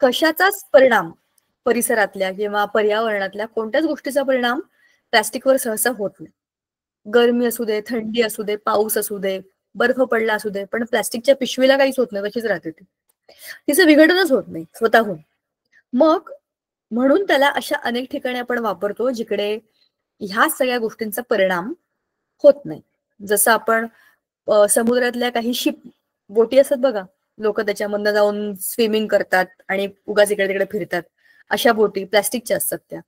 कशाचाच परिणाम परिसरातल्या किंवा पर्यावरणातल्या कोणत्याच गोष्टीचा परिणाम प्लास्टिकवर सहसा होत नाही. गरमी असू दे, थंडी असू दे, पाऊस असू दे, बर्फ पडला असू दे, पण प्लास्टिकच्या पिशवीला काहीच होत नाही, तशीच राहते ती. तिचं विघटनच होत नाही स्वतःहून. मग म्हणून त्याला अशा अनेक ठिकाणी आपण वापरतो जिकडे ह्या सगळ्या गोष्टींचा परिणाम होत नाही. जसं आपण समुद्रातल्या काही शिप बोटी असतात बघा, लोक त्याच्यामधनं जाऊन स्विमिंग करतात आणि उगाच इकडे तिकडे फिरतात. अशा बोटी प्लास्टिकच्या असतात, त्या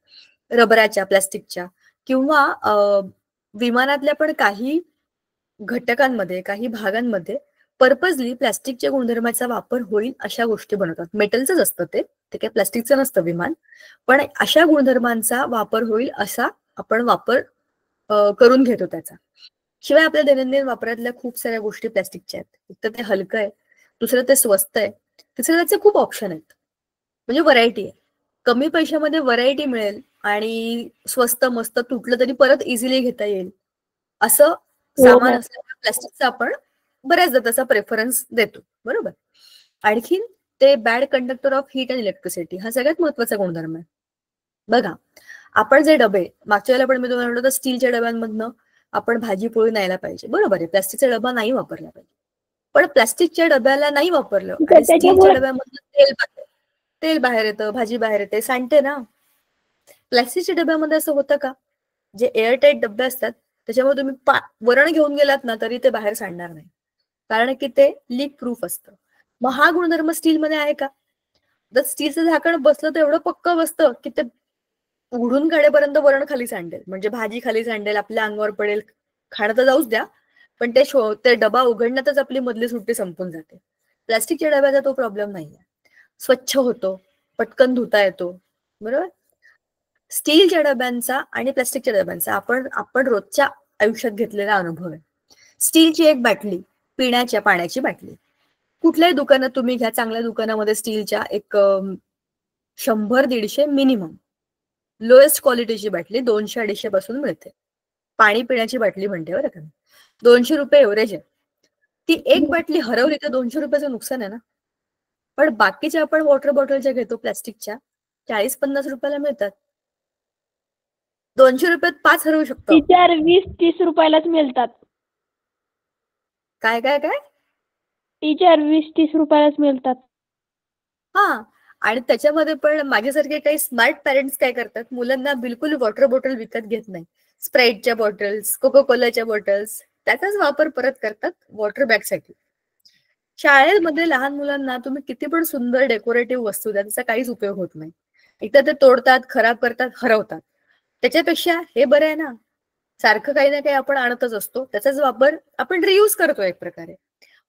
रबराच्या, प्लास्टिकच्या. किंवा विमानातल्या पण काही घटकांमध्ये, काही भागांमध्ये पर्पजली प्लास्टिकच्या गुणधर्माचा वापर होईल अशा गोष्टी बनवतात. मेटलचंच असतं ते काही प्लास्टिकचं नसतं विमान, पण अशा गुणधर्मांचा वापर होईल असा आपण वापर करून घेतो त्याचा. शिवाय आपल्या दैनंदिन वापरातल्या खूप साऱ्या गोष्टी प्लास्टिकच्या आहेत. एक तर ते हलकं आहे, दुसरं ते स्वस्त आहे, तिसरं त्याचे खूप ऑप्शन आहेत, म्हणजे व्हरायटी आहे. कमी पैशामध्ये व्हरायटी मिळेल आणि स्वस्त मस्त तुटलं तरी परत इझिली घेता येईल असं सामान असल्यामुळे प्लास्टिकचा आपण बऱ्याचदा तसा प्रेफरन्स देतो, बरोबर. आणखीन ते bad conductor of heat and electricity हा सगळ्यात महत्वाचा गुणधर्म आहे. बघा, आपण जे डबे मागच्या वेळेला पण मी तुम्हाला म्हणलं, तर स्टीलच्या डब्यांमधनं आपण भाजी पोळी न्यायला पाहिजे, बरोबर आहे. प्लास्टिकचा डबा नाही वापरला पाहिजे. पण प्लास्टिकच्या डब्याला नाही वापरलं आणि स्टीलच्या डब्यामधनं तेल बाहेर येतं, भाजी बाहेर येते, सांडते ना. प्लास्टिकच्या डब्यामध्ये असं होतं का? जे एअरटाईट डबे असतात त्याच्यामध्ये तुम्ही वरण घेऊन गेलात ना तरी ते बाहेर सांडणार नाही, कारण की ते लीक प्रूफ असतं. मग हा गुणधर्म स्टीलमध्ये आहे का? जर स्टीलचं झाकण बसलं तर एवढं पक्क बसतं की ते उघडून काढेपर्यंत वरण खाली सांडेल, म्हणजे भाजी खाली सांडेल, आपल्या अंगावर पडेल. खाणं तर जाऊच द्या, पण ते डबा उघडण्यातच आपली मधली सुट्टी संपून जाते. प्लास्टिकच्या डब्याचा तो प्रॉब्लेम नाहीये, स्वच्छ होतो, पटकन धुता येतो, बरोबर. स्टीलच्या डब्यांचा आणि प्लास्टिकच्या डब्यांचा आपण रोजच्या आयुष्यात घेतलेला अनुभव आहे. स्टीलची एक बाटली, पिण्याच्या पाण्याची बाटली, कुठल्याही दुकानात तुम्ही घ्या, चांगल्या दुकानामध्ये स्टीलच्या एक 100-150 मिनिमम लोएस्ट क्वालिटीची बाटली 200-250 पासून मिळते. पाणी पिण्याची बाटली म्हणते बरं का, 200 रुपये एव्हरेज आहे. ती एक बाटली हरवली तर 200 रुपयाचं नुकसान आहे ना. पण बाकीच्या आपण वॉटर बॉटलच्या घेतो प्लास्टिकच्या, 40-50 रुपयाला मिळतात. 200 रुपयात 5 हरवू शकतो. 20-30 रुपयालाच मिळतात. काय काय काय 20-30 रुपयालाच मिळतात. हा, आणि त्याच्यामध्ये पण माझ्यासारखे काही स्मार्ट पॅरेंट्स काय करतात, मुलांना बिलकुल वॉटर बॉटल विकत घेत नाही. स्प्राईटच्या बॉटल्स, कोको कोलाच्या बॉटल्स, त्याचाच वापर परत करतात वॉटर बॅगसाठी. शाळेमध्ये लहान मुलांना तुम्ही किती पण सुंदर डेकोरेटिव्ह वस्तू द्या, त्याचा काहीच उपयोग होत नाही. एकतर ते तोडतात, खराब करतात, हरवतात. त्याच्यापेक्षा हे बरं आहे ना, सारखं काही ना काही आपण आणतच असतो, त्याचाच वापर आपण रियूज करतो एक प्रकारे.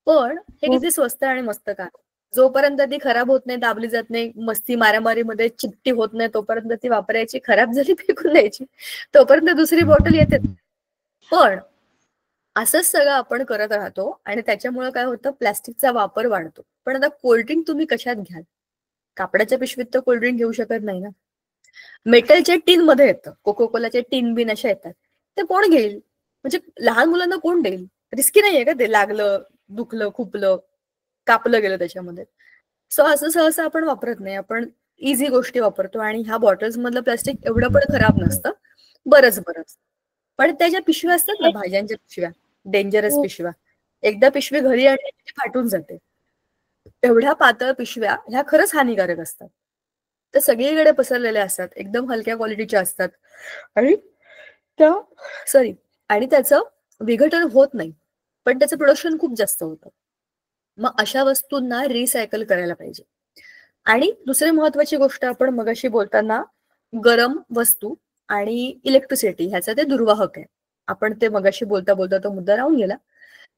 पण हे किती स्वस्त आणि मस्त का, जोपर्यंत ती खराब होत नाही, दाबली जात नाही, मस्ती मारामारीमध्ये चिट्टी होत नाही, तोपर्यंत ती वापरायची. खराब झाली फेकून द्यायची, तोपर्यंत दुसरी बॉटल येते. पण असंच सगळं आपण करत राहतो आणि त्याच्यामुळे काय होतं, प्लास्टिकचा वापर वाढतो. पण आता कोल्ड्रिंक तुम्ही कशात घ्याल? कापडाच्या पिशवीत तर कोल्ड्रिंक घेऊ शकत नाही ना. मेटलच्या टीन मध्ये येतं, कोको कोलाच्या टीन बिन अशा येतात. ते कोण घेईल? म्हणजे लहान मुलांना कोण देईल? रिस्की नाहीये का ते? लागलं, दुखलं, खुपलं, कापलं गेलं त्याच्यामध्ये. सो असं सहसा आपण वापरत नाही, आपण इझी गोष्टी वापरतो. आणि ह्या बॉटल्स मधलं प्लास्टिक एवढं पण खराब नसतं, बरंच. पण त्या ज्या पिशव्या असतात ना, भाज्यांच्या पिशव्या, डेंजरस पिशव्या, एकदा पिशवी घरी आणली की फाटून जाते. एवढ्या पातळ पिशव्या ह्या खरंच हानिकारक असतात. त्या सगळीकडे पसरलेल्या असतात, एकदम हलक्या क्वालिटीच्या असतात, आणि त्याचं विघटन होत नाही, पण त्याचं प्रोडक्शन खूप जास्त होतं. मग अशा वस्तूंना रिसायकल करायला पाहिजे. आणि दुसरी महत्वाची गोष्ट, आपण मगाशी बोलताना गरम वस्तू आणि इलेक्ट्रिसिटी ह्याचा ते दुर्वाहक आहे. आपण ते मगाशी बोलता बोलता तो मुद्दा राहून गेला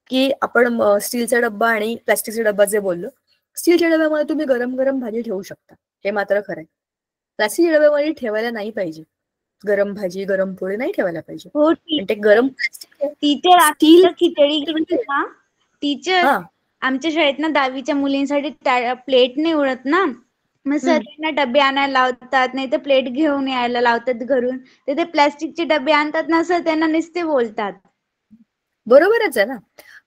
की आपण स्टीलचा डब्बा आणि प्लास्टिकचा डब्बा जे बोललो, स्टीलच्या डब्यामध्ये तुम्ही गरम गरम भाजी ठेवू शकता, हे मात्र खरं आहे. प्लास्टिकच्या डब्यामध्ये ठेवायला नाही पाहिजे, गरम भाजी गरम पोळी नाही ठेवायला पाहिजे. हो, ते गरम टीचर खिचडी ना, टीचर हा, आमच्या शाळेत ना 10वीच्या मुलींसाठी प्लेट नाही उडत ना, मग सर त्यांना डबे आणायला लावतात, नाही तर प्लेट घेऊन यायला लावतात घरून. ते प्लास्टिकचे डबे आणतात ना सर, त्यांना नुसते बोलतात. बरोबरच आहे ना.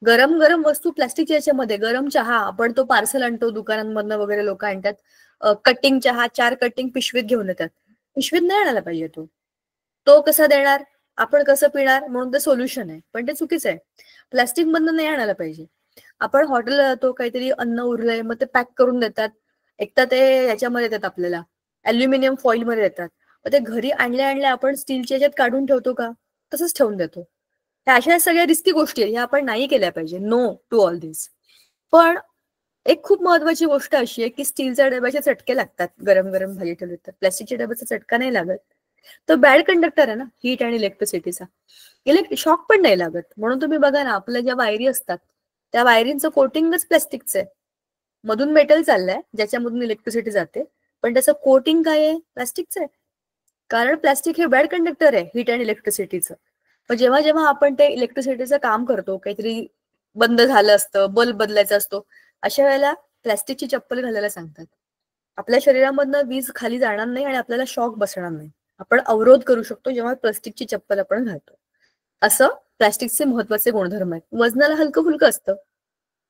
गरम गरम वस्तू प्लास्टिकच्या याच्यामध्ये, गरम चहा आपण तो पार्सल आणतो दुकानांमधनं वगैरे, लोक आणतात, कटिंग चहा 4 कटिंग पिशवीत घेऊन येतात. पिशवीत नाही आणायला पाहिजे तो कसा देणार, आपण कसं पिणार, म्हणून ते सोल्युशन आहे, पण ते चुकीचं आहे. प्लास्टिक मधनं नाही आणायला पाहिजे. आपण हॉटेलला जातो, काहीतरी अन्न उरलंय, मग ते पॅक करून देतात. एकदा ते याच्यामध्ये देतात आपल्याला, अल्युमिनियम फॉईल मध्ये देतात. मग ते घरी आणल्या आपण स्टीलच्या याच्यात काढून ठेवतो का? तसंच ठेवून देतो. ह्या अशा सगळ्या रिस्की गोष्टी आहेत, ह्या आपण नाही केल्या पाहिजे. नो टू ऑल दिस. पण एक खूप महत्वाची गोष्ट अशी आहे की स्टीलच्या डब्याचे चटके लागतात गरम गरम भाजी ठेवली तर. प्लास्टिकच्या डब्याचा चटका नाही लागत. तो बॅड कंडक्टर आहे ना हीट आणि इलेक्ट्रिसिटीचा. शॉक पण नाही लागत. म्हणून तुम्ही बघा ना, आपल्या ज्या वायरी असतात त्या वायरींचं कोटिंगच प्लास्टिकचं आहे. मधून मेटल चाललंय ज्याच्यामधून इलेक्ट्रिसिटी जाते, पण त्याचं कोटिंग काय आहे? प्लास्टिकचं आहे. कारण प्लास्टिक हे बॅड कंडक्टर आहे हीट आणि इलेक्ट्रिसिटीचं. पण जेव्हा जेव्हा आपण ते इलेक्ट्रिसिटीचं काम करतो, काहीतरी बंद झालं असतं, बल्ब बदलायचा असतो, अशा वेळेला प्लास्टिकची चप्पल घालायला सांगतात. आपल्या शरीरामधनं वीज खाली जाणार नाही आणि आपल्याला शॉक बसणार नाही. आपण अवरोध करू शकतो जेव्हा प्लास्टिकची चप्पल आपण घालतो. असं प्लास्टिकचे महत्वाचे गुणधर्म आहेत. वजनाला हलकं फुलकं असतं.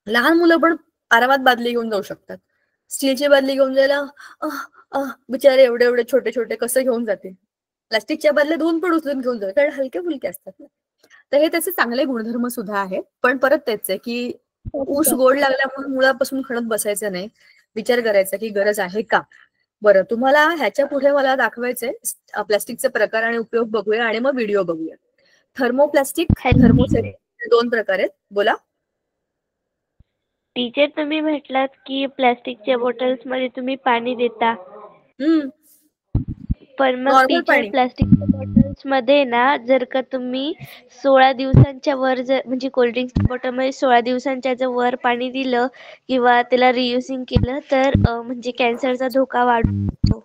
लहान मुलं पण आरामात बादली घेऊन जाऊ शकतात. स्टीलची बादली घेऊन जायला बिचारे एवढे एवढे छोटे छोटे कसं घेऊन जातील? प्लास्टिकच्या बादल्या दोन पण उचलून घेऊन जातात, कारण हलके फुलके असतात ना. तर हे त्याचे चांगले गुणधर्म सुद्धा आहे. पण परत तेच आहे की ऊस गोड लागल्यामुळे मुळापासून खणत बसायचं नाही. विचार करायचा की गरज आहे का. बरं, तुम्हाला ह्याच्या पुढे मला दाखवायचंय प्लास्टिकचे प्रकार आणि उपयोग बघूया आणि मग व्हिडिओ बघूया. थर्मोप्लास्टिक, थर्मोसेट 2 प्रकार आहेत. बोला टीचर. तुम्ही म्हटलात की प्लास्टिकच्या बॉटल्स मध्ये तुम्ही पाणी देता, पण मग नॉर्मल टीचर पाणी. प्लास्टिकच्या बॉटल्स मध्ये ना, जर का तुम्ही 16 दिवसांच्या वर म्हणजे कोल्ड्रिंक्सच्या बॉटल मध्ये 16 दिवसांच्या वर पाणी दिलं किंवा त्याला रियुजिंग केलं तर म्हणजे कॅन्सरचा धोका वाढतो.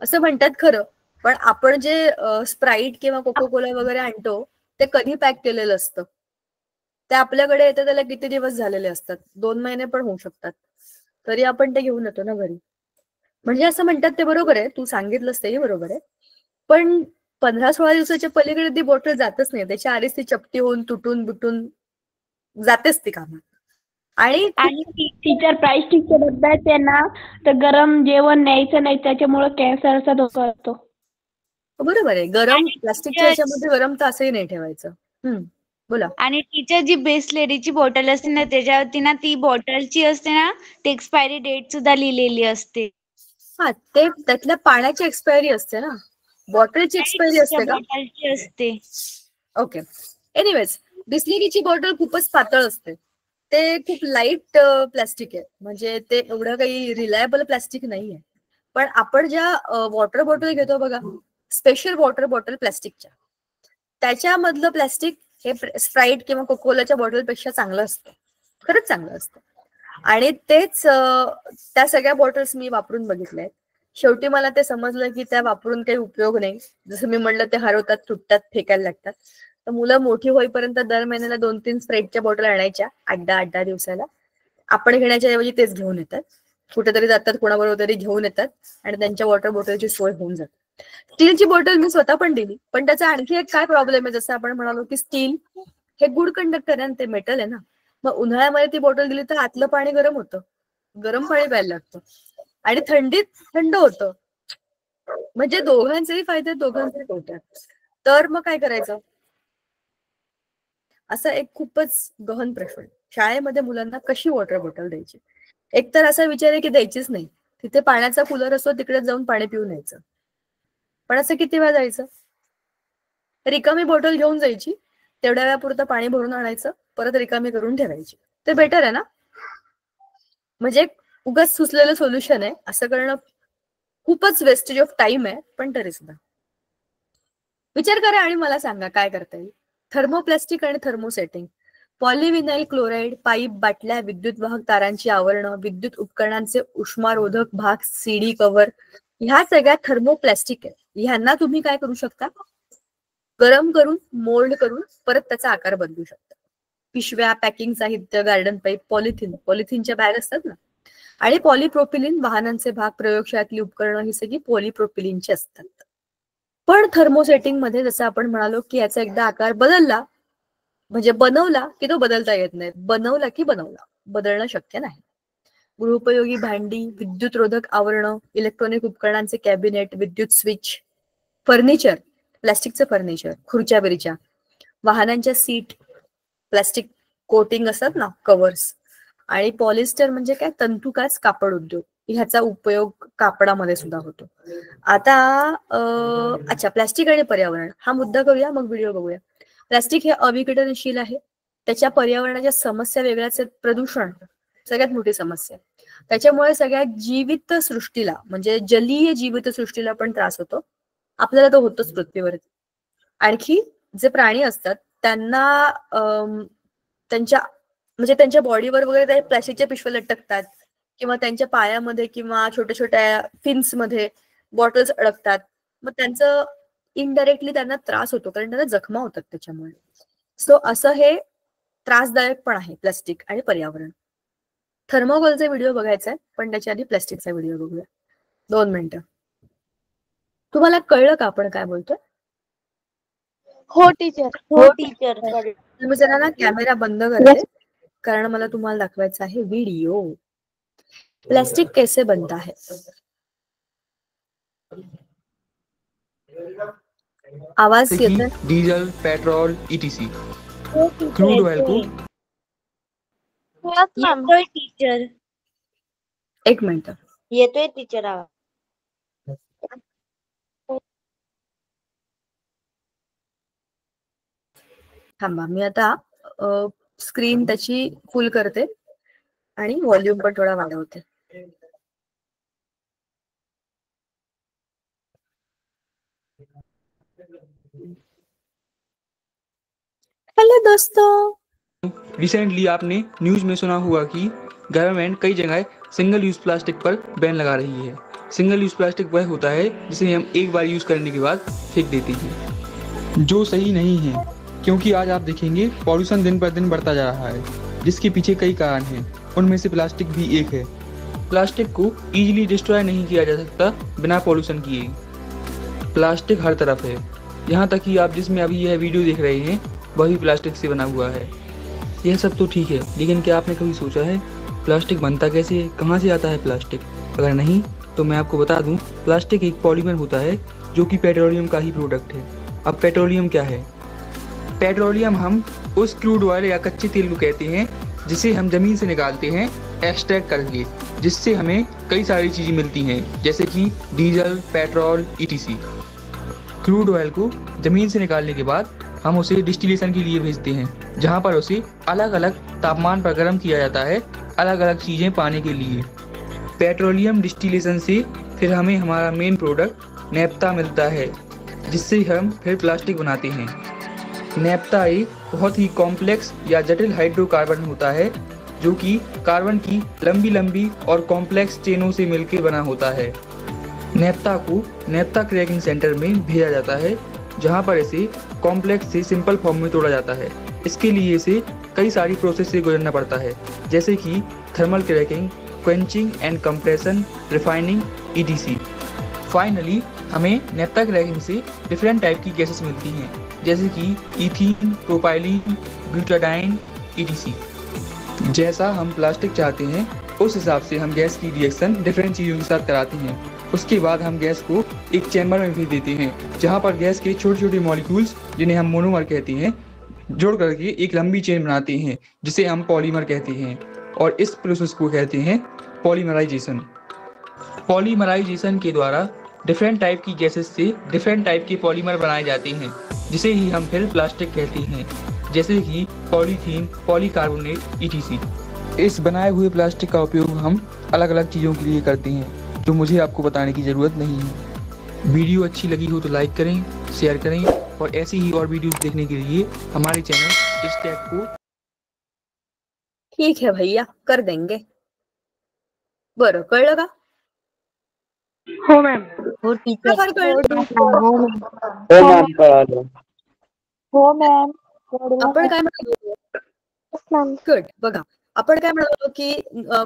असं म्हणतात खरं. पण आपण जे स्प्राईट किंवा कोको कोला वगैरे आणतो ते कधी पॅक केलेलं असतं? ते आपल्याकडे येतं त्याला किती दिवस झालेले असतात? 2 महिने पण होऊ शकतात. तरी आपण ते घेऊन येतो ना घरी. म्हणजे असं म्हणतात ते बरोबर आहे, तू सांगितलंस तेही बरोबर आहे. पण 15-16 दिवसाच्या पलीकडे ती बॉटल जातच नाही. त्याच्या आधीच ती चपटी होऊन तुटून बिटून जातेच ती कामात. आणि टीचर प्लास्टिकच्या डब्यात आहे ना, तर गरम जेवण न्यायचं नाही, त्याच्यामुळे कॅन्सरचा धोका होतो. बरोबर आहे. गरम प्लास्टिकच्या याच्यामध्ये गरम तर असंही नाही ठेवायचं. बोला. आणि टीचर जी बिसलेरीची बॉटल असते ना, त्याच्यावरती ना ती बॉटलची असते ना, ती एक्सपायरी डेट सुद्धा लिहिलेली असते. हा, ते त्यातल्या पाण्याची एक्सपायरी असते ना, बॉटलची एक्सपायरी असते का? बॉटलची असते. ओके. एनिवेज, बिस्लेरीची बॉटल खूपच पातळ असते. ते खूप लाईट प्लास्टिक आहे. म्हणजे ते एवढं काही रिलायबल प्लास्टिक नाहीये. पण आपण ज्या वॉटर बॉटल घेतो बघा, स्पेशल वॉटर बॉटल प्लास्टिकच्या, त्याच्यामधलं प्लास्टिक हे स्प्राईट किंवा कोकोलाच्या बॉटलपेक्षा चांगलं असतं. खरंच चांगलं असतं. आणि तेच त्या सगळ्या बॉटल्स मी वापरून बघितल्या. शेवटी मला ते समजलं की त्या वापरून काही उपयोग नाही. जसं मी म्हणलं, ते हरवतात, तुटतात, फेकायला लागतात. तर मुलं मोठी होईपर्यंत दर महिन्याला 2-3 स्प्राईटच्या बॉटल आणायच्या 8-10 दिवसाला. आपण घेण्याच्या ऐवजी तेच घेऊन येतात. कुठेतरी जातात, कोणाबरोबर तरी घेऊन येतात आणि त्यांच्या वॉटर बॉटलची सोय होऊन जाते. स्टीलची बॉटल मी स्वतः पण दिली, पण त्याचा आणखी एक काय प्रॉब्लेम आहे, जसं आपण म्हणालो की स्टील हे गुड कंडक्टर आहे, ते मेटल आहे ना. मग उन्हाळ्यामध्ये ती बॉटल दिली तर आतलं पाणी गरम होतं, गरम पाणी प्यायला लागतं आणि थंडीत थंड होतं. म्हणजे दोघांचेही फायदे, दोघांचे तोटे. तर मग काय करायचं? असा एक खूपच गहन प्रश्न. शाळेमध्ये मुलांना कशी वॉटर बॉटल द्यायची? एक तर असा विचार आहे की द्यायचीच नाही. तिथे पाण्याचा कूलर असतो, तिकडे जाऊन पाणी पिऊन यायचं. पण असं किती वेळा जायचं? रिकामी बॉटल घेऊन जायची, तेवढ्या वेळापुरतं पाणी भरून आणायचं, परत रिकामी करून ठेवायची. ते बेटर आहे ना? म्हणजे उगाच सुचलेलं सोल्युशन आहे. असं करणं खूपच वेस्टेज ऑफ टाइम आहे, पण तरी सुद्धा विचार करा आणि मला सांगा काय करता येईल. थर्मोप्लास्टिक आणि थर्मोसेटिंग, पॉलिव्हिनाइल क्लोराईड, पाईप, बाटल्या, विद्युत वाहक तारांची आवरणं, विद्युत उपकरणांचे उष्मारोधक भाग, सीडी कव्हर, ह्या सगळ्या थर्मोप्लास्टिक आहेत. ह्यांना तुम्ही काय करू शकता? गरम करून, मोल्ड करून परत त्याचा आकार बदलू शकता. पिशव्या, पॅकिंग साहित्य, गार्डन पाईप, पॉलिथिनच्या बॅग असतात ना, आणि पॉलिप्रोपिलिन, वाहनांचे भाग, प्रयोगशाळेतली उपकरणं, ही सगळी पॉलिप्रोपिलिनची असतात. पण थर्मोसेटिंग मध्ये जसं आपण म्हणालो की याचा एकदा आकार बदलला म्हणजे बनवला की तो बदलता येत नाही, बनवला की बनवला, बदलणं शक्य नाही. गृहोपयोगी भांडी, विद्युतरोधक आवरणं, इलेक्ट्रॉनिक उपकरणांचे कॅबिनेट, विद्युत स्विच, फर्निचर, प्लास्टिकचं फर्निचर, खुर्च्या बिरच्या, वाहनांच्या सीट, प्लास्टिक कोटिंग असतात ना, कव्हर्स, आणि पॉलिस्टर म्हणजे काय, तंतुकाच कापड उद्योग, ह्याचा उपयोग कापडामध्ये सुद्धा होतो. आता अच्छा, प्लास्टिक आणि पर्यावरण हा मुद्दा करूया, मग व्हिडिओ बघूया. प्लास्टिक हे अविघटनशील आहे, त्याच्या पर्यावरणाच्या समस्या वेगळ्याच आहेत. प्रदूषण सगळ्यात मोठी समस्या, त्याच्यामुळे सगळ्या जीवित सृष्टीला म्हणजे जलीय जीवित सृष्टीला पण त्रास होतो. आपल्याला तो होतोच पृथ्वीवरती. आणखी जे प्राणी असतात त्यांना त्यांच्या म्हणजे त्यांच्या बॉडीवर वगैरे ते प्लास्टिकच्या पिशव्या लटकतात, किंवा त्यांच्या पायामध्ये किंवा छोट्या छोट्या फिन्स मध्ये बॉटल्स अडकतात. मग त्यांचं इनडायरेक्टली त्यांना त्रास होतो, कारण त्यांना जखमा होतात त्याच्यामुळे. सो असं हे त्रासदायक पण आहे प्लास्टिक आणि पर्यावरण. थर्मोकोलचा व्हिडिओ बघायचा आहे, पण त्याच्या आधी प्लास्टिकचा व्हिडिओ बघूया. 2 मिनिटं. तुम्हाला कळलं का आपण काय बोलतोय? हो टीचर. हो टीचर. तुम्ही जरा ना कॅमेरा बंद करते, कारण मला तुम्हाला दाखवायचा आहे व्हिडिओ. प्लास्टिक कैसे बनता है. आवाज येतोय? Diesel, petrol, etc. Crude oil को येतोय टीचर. 1 मिनिट. येतोय टीचर आवाज. थांबा, मी आता स्क्रीन त्याची फुल करते आणि व्हॉल्यूम पण थोडा वाढवते. हेलो दोस्तों. रिसेंटली आपने न्यूज में सुना होगा कि गवर्नमेंट कई जगह सिंगल यूज प्लास्टिक पर बैन लगा रही है. सिंगल यूज प्लास्टिक वह होता है जिसे हम एक बार यूज करने के बाद फेंक देते हैं, जो सही नहीं है, क्योंकि आज आप देखेंगे पॉल्यूशन दिन पर दिन बढ़ता जा रहा है, जिसके पीछे कई कारण हैं. उनमें से प्लास्टिक भी एक है. प्लास्टिक को इजीली डिस्ट्रॉय नहीं किया जा सकता बिना पॉल्यूशन किए. प्लास्टिक हर तरफ है, यहाँ तक कि आप जिसमें अभी यह वीडियो देख रहे हैं वह भी प्लास्टिक से बना हुआ है. यह सब तो ठीक है, लेकिन क्या आपने कभी सोचा है प्लास्टिक बनता कैसे है, कहाँ से आता है प्लास्टिक? अगर नहीं तो मैं आपको बता दूं, प्लास्टिक एक पॉलीमर होता है जो कि पेट्रोलियम का ही प्रोडक्ट है. अब पेट्रोलियम क्या है? पेट्रोलियम हम उस क्रूड ऑयल या कच्चे तेल को कहते हैं जिसे हम जमीन से निकालते हैं एक्सट्रैक्ट करके, जिससे हमें कई सारी चीज़ें मिलती हैं, जैसे कि diesel, petrol, etc. Crude oil को जमीन से निकालने के बाद हम उसे डिस्टिलेशन के लिए भेजते हैं, जहाँ पर उसे अलग अलग तापमान पर गर्म किया जाता है अलग अलग चीज़ें पाने के लिए. पेट्रोलियम डिस्टिलेशन से फिर हमें हमारा मेन प्रोडक्ट नैप्था मिलता है, जिससे हम फिर प्लास्टिक बनाते हैं. नैप्था एक बहुत ही कॉम्प्लेक्स या जटिल हाइड्रोकार्बन होता है, जो कि कार्बन की लंबी लंबी और कॉम्प्लेक्स चेनों से मिलकर बना होता है. नैप्था को नैप्था क्रैकिंग सेंटर में भेजा जाता है, जहां पर इसे कॉम्प्लेक्स से सिंपल फॉर्म में तोड़ा जाता है. इसके लिए इसे कई सारी प्रोसेस से गुजरना पड़ता है, जैसे कि thermal cracking, quenching end compression, refining, etc. Finally हमें नैप्था क्रैकिंग से डिफरेंट टाइप की गैसेस मिलती हैं, जैसे कि ईथीन, प्रोपाइलीन, ब्यूटाडाइन, ईटीसी. जैसा हम प्लास्टिक चाहते हैं उस हिसाब से हम गैस की रिएक्शन डिफरेंट चीज़ों के साथ कराते हैं. उसके बाद हम गैस को एक चैम्बर में भेज देते हैं, जहाँ पर गैस के छोटे छोटे मॉलिक्यूल्स, जिन्हें हम मोनोमर कहते हैं, जोड़ करके एक लंबी चेन बनाते हैं, जिसे हम पॉलीमर कहते हैं. और इस प्रोसेस को कहते हैं पॉलीमराइजेशन. पॉलीमराइजेशन के द्वारा डिफरेंट टाइप की गैसेस से डिफरेंट टाइप के पॉलीमर बनाए जाते हैं, जिसे ही हम फिर प्लास्टिक कहते हैं, जैसे कि पॉलीथीन, पॉलीकार्बोनेट, ईटीसी. इस बनाए हुए प्लास्टिक का उपयोग हम अलग अलग चीज़ों के लिए करते हैं, जो मुझे आपको बताने की ज़रूरत नहीं है. वीडियो अच्छी लगी हो तो लाइक करें, शेयर करें, और ऐसी ही और वीडियोस देखने के लिए हमारे चैनल इस टैग को. ठीक है भैया, कर देंगे. बरं, कळलं का? हो मॅम. हो टीचर. फार कळलं. हो मॅम. आपण काय म्हणतो, गुड. बघा, आपण काय म्हणतो की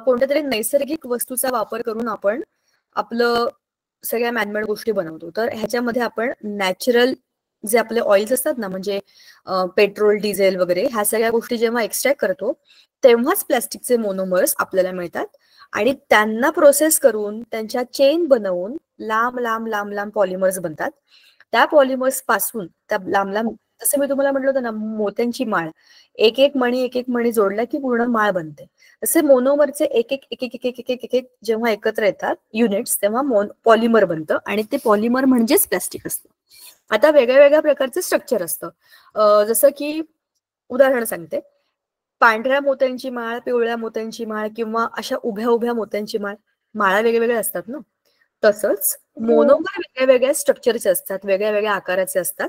कोणत्या तरी नैसर्गिक वस्तूचा वापर करून आपण आपलं सगळ्या मॅनमेड गोष्टी बनवतो. तर ह्याच्यामध्ये आपण नॅचरल जे आपले ऑइल्स असतात ना, म्हणजे पेट्रोल, डिझेल वगैरे ह्या सगळ्या गोष्टी जेव्हा एक्स्ट्रॅक्ट करतो तेव्हाच प्लास्टिकचे मोनोमर्स आपल्याला मिळतात. आणि त्यांना प्रोसेस करून त्यांच्या चेन बनवून लांब लांब लांब लांब पॉलिमर्स बनतात. त्या पॉलिमर्स पासून त्या लांब लांब, जसं मी तुम्हाला म्हटलं होतं ना, मोत्यांची माळ, एक एक मणी जोडला की पूर्ण माळ बनते. तसे मोनोमरचे एक एक एक एक एक एक एक एक जेव्हा एकत्र येतात युनिट्स, तेव्हा पॉलिमर बनतं आणि ते पॉलिमर म्हणजेच प्लास्टिक असतं. आता वेगळ्या वेगळ्या प्रकारचं स्ट्रक्चर असतं. जसं की उदाहरण सांगते, पांढऱ्या मोत्यांची माळ, पिवळ्या मोत्यांची माळ किंवा अशा उभ्या उभ्या मोत्यांची माळा वेगवेगळ्या असतात ना. तसंच मोनोमर वेगळ्या वेगळ्या स्ट्रक्चरचे असतात, वेगळ्या वेगळ्या आकाराचे असतात,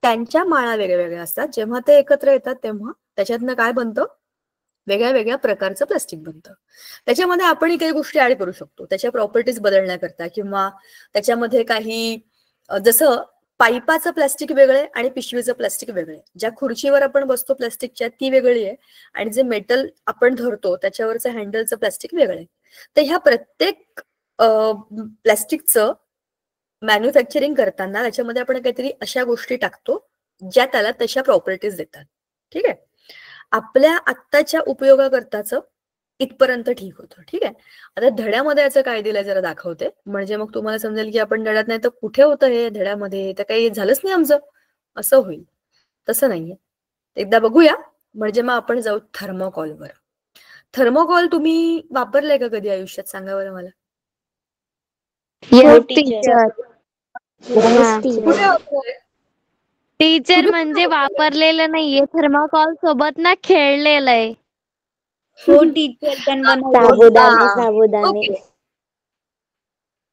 त्यांच्या माळा वेगळ्या वेगळ्या असतात. जेव्हा ते एकत्र येतात तेव्हा त्याच्यातनं काय बनतं, वेगळ्या वेगळ्या प्रकारचं प्लास्टिक बनतं. त्याच्यामध्ये आपण काही गोष्टी ऍड करू शकतो त्याच्या प्रॉपर्टीज बदलण्याकरता, किंवा त्याच्यामध्ये काही जसं पाईपाचं प्लास्टिक वेगळं आणि पिशवीचं प्लास्टिक वेगळं. ज्या खुर्चीवर आपण बसतो प्लास्टिकच्या ती वेगळी आहे, आणि जे मेटल आपण धरतो त्याच्यावरचं हँडलचं प्लास्टिक वेगळं आहे. तर ह्या प्रत्येक प्लास्टिकचं मॅन्युफॅक्चरिंग करताना त्याच्यामध्ये आपण काहीतरी अशा गोष्टी टाकतो ज्या त्याला तशा प्रॉपर्टीज देतात. ठीक आहे. आपल्या आत्ताच्या उपयोगाकरताचं इथपर्यंत ठीक होतं. ठीक आहे. आता धड्यामध्ये याचं काय दिलंय जरा दाखवते, म्हणजे मग तुम्हाला समजेल की आपण धड्यात नाही तर कुठे होतं हे धड्यामध्ये, तर काही झालंच नाही आमचं असं होईल. तसं नाहीये. एकदा बघूया, म्हणजे मग आपण जाऊ थर्मोकॉलवर. थर्मोकॉल तुम्ही वापरलंय का कधी आयुष्यात, सांगा बरं मला. हो टीचर. कुठे वापरलंय? टीचर म्हणजे वापरलेलं नाहीये, थर्माकॉल सोबत ना खेळलेलं आहे. हो टीचर, पण ओके,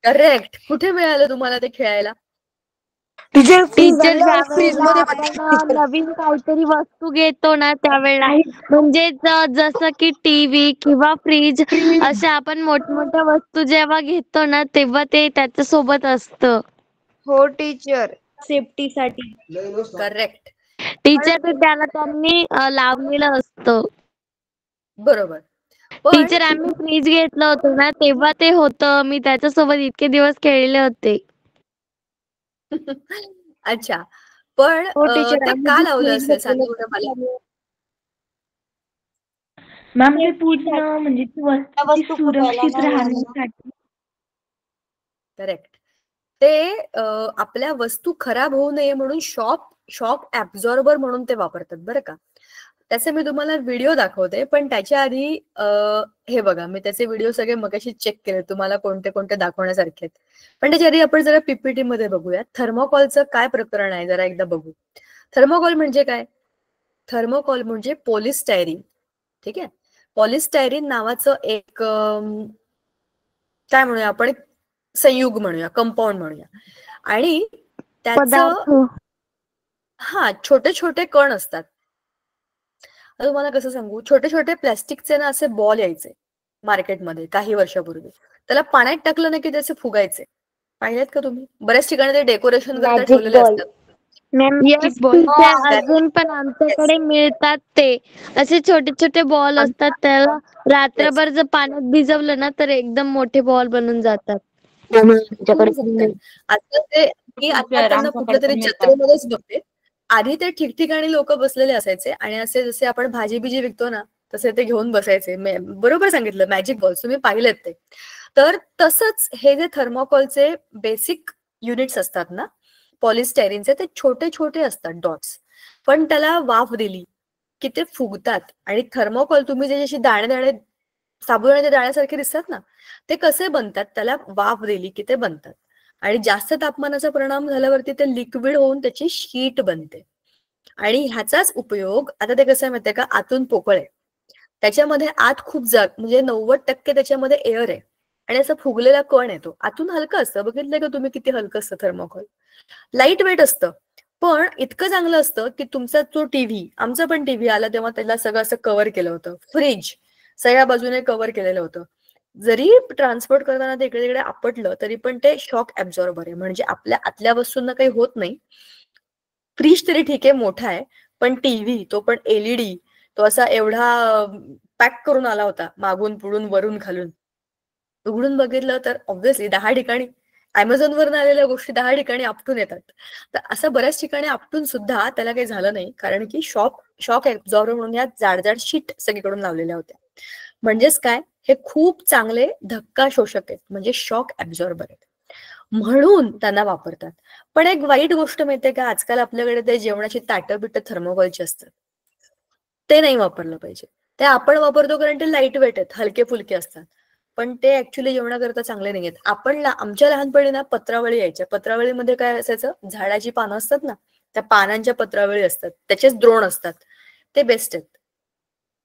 करेक्ट. कुठे मिळालं तुम्हाला ते खेळायला? टीचर ज्यावेळेला आपण नवीन काहीतरी वस्तू घेतो ना त्यावेळेला, म्हणजे जसं की टीव्ही किंवा फ्रीज, अशा आपण मोठमोठ्या वस्तू जेव्हा घेतो ना तेव्हा ते त्याच्या सोबत असतं. हो टीचर, सेफ्टीसाठी. करेक्ट टीचर त्याला त्यांनी लावलेलं असतं. बरोबर. पण टीचर आम्ही फ्रीज घेतलं होतं ना तेव्हा ते होतं, मी त्याच्यासोबत इतके दिवस खेळले होते. अच्छा, पण हो टीचर, ते का लावलं असेल सांगा बरं मला. मॅम ते पूर्ण म्हणजे ती सुरक्षित राहण्यासाठी. करेक्ट. ते आपल्या वस्तू खराब होऊ नये म्हणून शॉक ऍब्झॉर्बर म्हणून ते वापरतात बरं का. त्याचे मी तुम्हाला व्हिडिओ दाखवते, पण त्याच्या आधी हे बघा, मी त्याचे व्हिडिओ सगळे मगाशी चेक केले तुम्हाला कोणते कोणते दाखवण्यासारखे आहेत. पण त्याच्या आधी आपण जरा पीपीटी मध्ये बघूया थर्मोकॉलचं काय प्रकरण आहे, जरा एकदा बघू. थर्मोकॉल म्हणजे काय? थर्मोकॉल म्हणजे पॉलिस्टायरीन. ठीक आहे. पॉलिस्टायरीन नावाचं एक काय म्हणूया आपण, संयुग म्हणूया, कंपाऊंड म्हणूया, आणि त्याचं छोटे छोटे कण असतात. आता तुम्हाला कसं सांगू, छोटे छोटे प्लास्टिकचे ना असे बॉल यायचे मार्केटमध्ये काही वर्षापूर्वी. त्याला पाण्यात टाकलं ना की त्याचे फुगायचे. पाहिलेत का तुम्ही? बऱ्याच ठिकाणी ते डेकोरेशन करता ठेवलेले असतात. अजून पण आमच्याकडे मिळतात ते असे छोटे छोटे बॉल असतात, त्याला रात्रभर जर पाण्यात भिजवलं ना तर एकदम मोठे बॉल बनून जातात. आता ते मी आता त्यांना कुठल्या तरी जत्रेमध्येच बघते. आधी ते ठिकठिकाणी लोक बसलेले असायचे आणि असे जसे आपण भाजी बिजी विकतो ना तसे ते घेऊन बसायचे. बरोबर सांगितलं, मॅजिक बॉल्स तुम्ही पाहिलेत ते. तर तसंच हे जे थर्मोकॉलचे बेसिक युनिट्स असतात ना पॉलिस्टायरीनचे, ते छोटे छोटे असतात डॉट्स, पण त्याला वाफ दिली की ते फुगतात. आणि थर्मोकॉल तुम्ही जे जशी दाणे दाणे साबुदाण्याच्या दाण्यासारखे दिसतात ना, ते कसे बनतात, त्याला वाफ दिली की ते बनतात. आणि जास्त तापमानाचा परिणाम झाल्यावरती ते लिक्विड होऊन त्याची शीट बनते. आणि ह्याचाच उपयोग, आता ते कसं आहे माहितीये का, आतून पोकळ आहे, त्याच्यामध्ये आत खूप म्हणजे 90% त्याच्यामध्ये एअर आहे, आणि असं फुगलेला कण येतो. आतून हलकं असतं, बघितलंय का तुम्ही किती हलकं असतं थर्मोकॉल, लाईट वेट असतं. पण इतकं चांगलं असतं की तुमचा जो टीव्ही, आमचा पण टीव्ही आला तेव्हा त्याला सगळं असं कव्हर केलं होतं, फ्रीज सगळ्या बाजूने कव्हर केलेलं होतं. जरी ट्रान्सपोर्ट करताना ते इकडे तिकडे आपटलं तरी पण ते शॉक ऍब्झॉर्बर आहे, म्हणजे आपल्या आतल्या वस्तूंना काही होत नाही. फ्रीज तरी ठीक आहे, मोठा आहे, पण टीव्ही, तो पण एलईडी, तो असा एवढा पॅक करून आला होता, मागून पुढून वरून खालून. उघडून बघितलं तर ऑब्व्हियसली 10 ठिकाणी अमेझॉनवरून आलेल्या गोष्टी 10 ठिकाणी आपटून येतात. तर असं बऱ्याच ठिकाणी आपटून सुद्धा त्याला काही झालं नाही, कारण की शॉक ऍब्झॉर्बर म्हणून या जाड जाड शीट सगळीकडून लावलेल्या होत्या. म्हणजेच काय, हे खूप चांगले धक्का शोषक आहेत, म्हणजे शॉक ऍब्झॉर्बर आहेत, म्हणून त्यांना वापरतात. पण एक वाईट गोष्ट माहितीये का, आजकाल आपल्याकडे ते जेवणाची ताटं बिटं थर्मोकॉलची असतात, ते नाही वापरलं पाहिजे. ते आपण वापरतो कारण ते लाईट वेट आहेत, हलके फुलके असतात, पण ते ऍक्च्युली जेवणाकरता चांगले नाही आहेत. आमच्या लहानपणी ना पत्रावळी यायच्या. पत्रावळीमध्ये काय असायचं, झाडाची पानं असतात ना, त्या पानांच्या पत्रावळी असतात, त्याचेच द्रोण असतात, ते बेस्ट आहेत.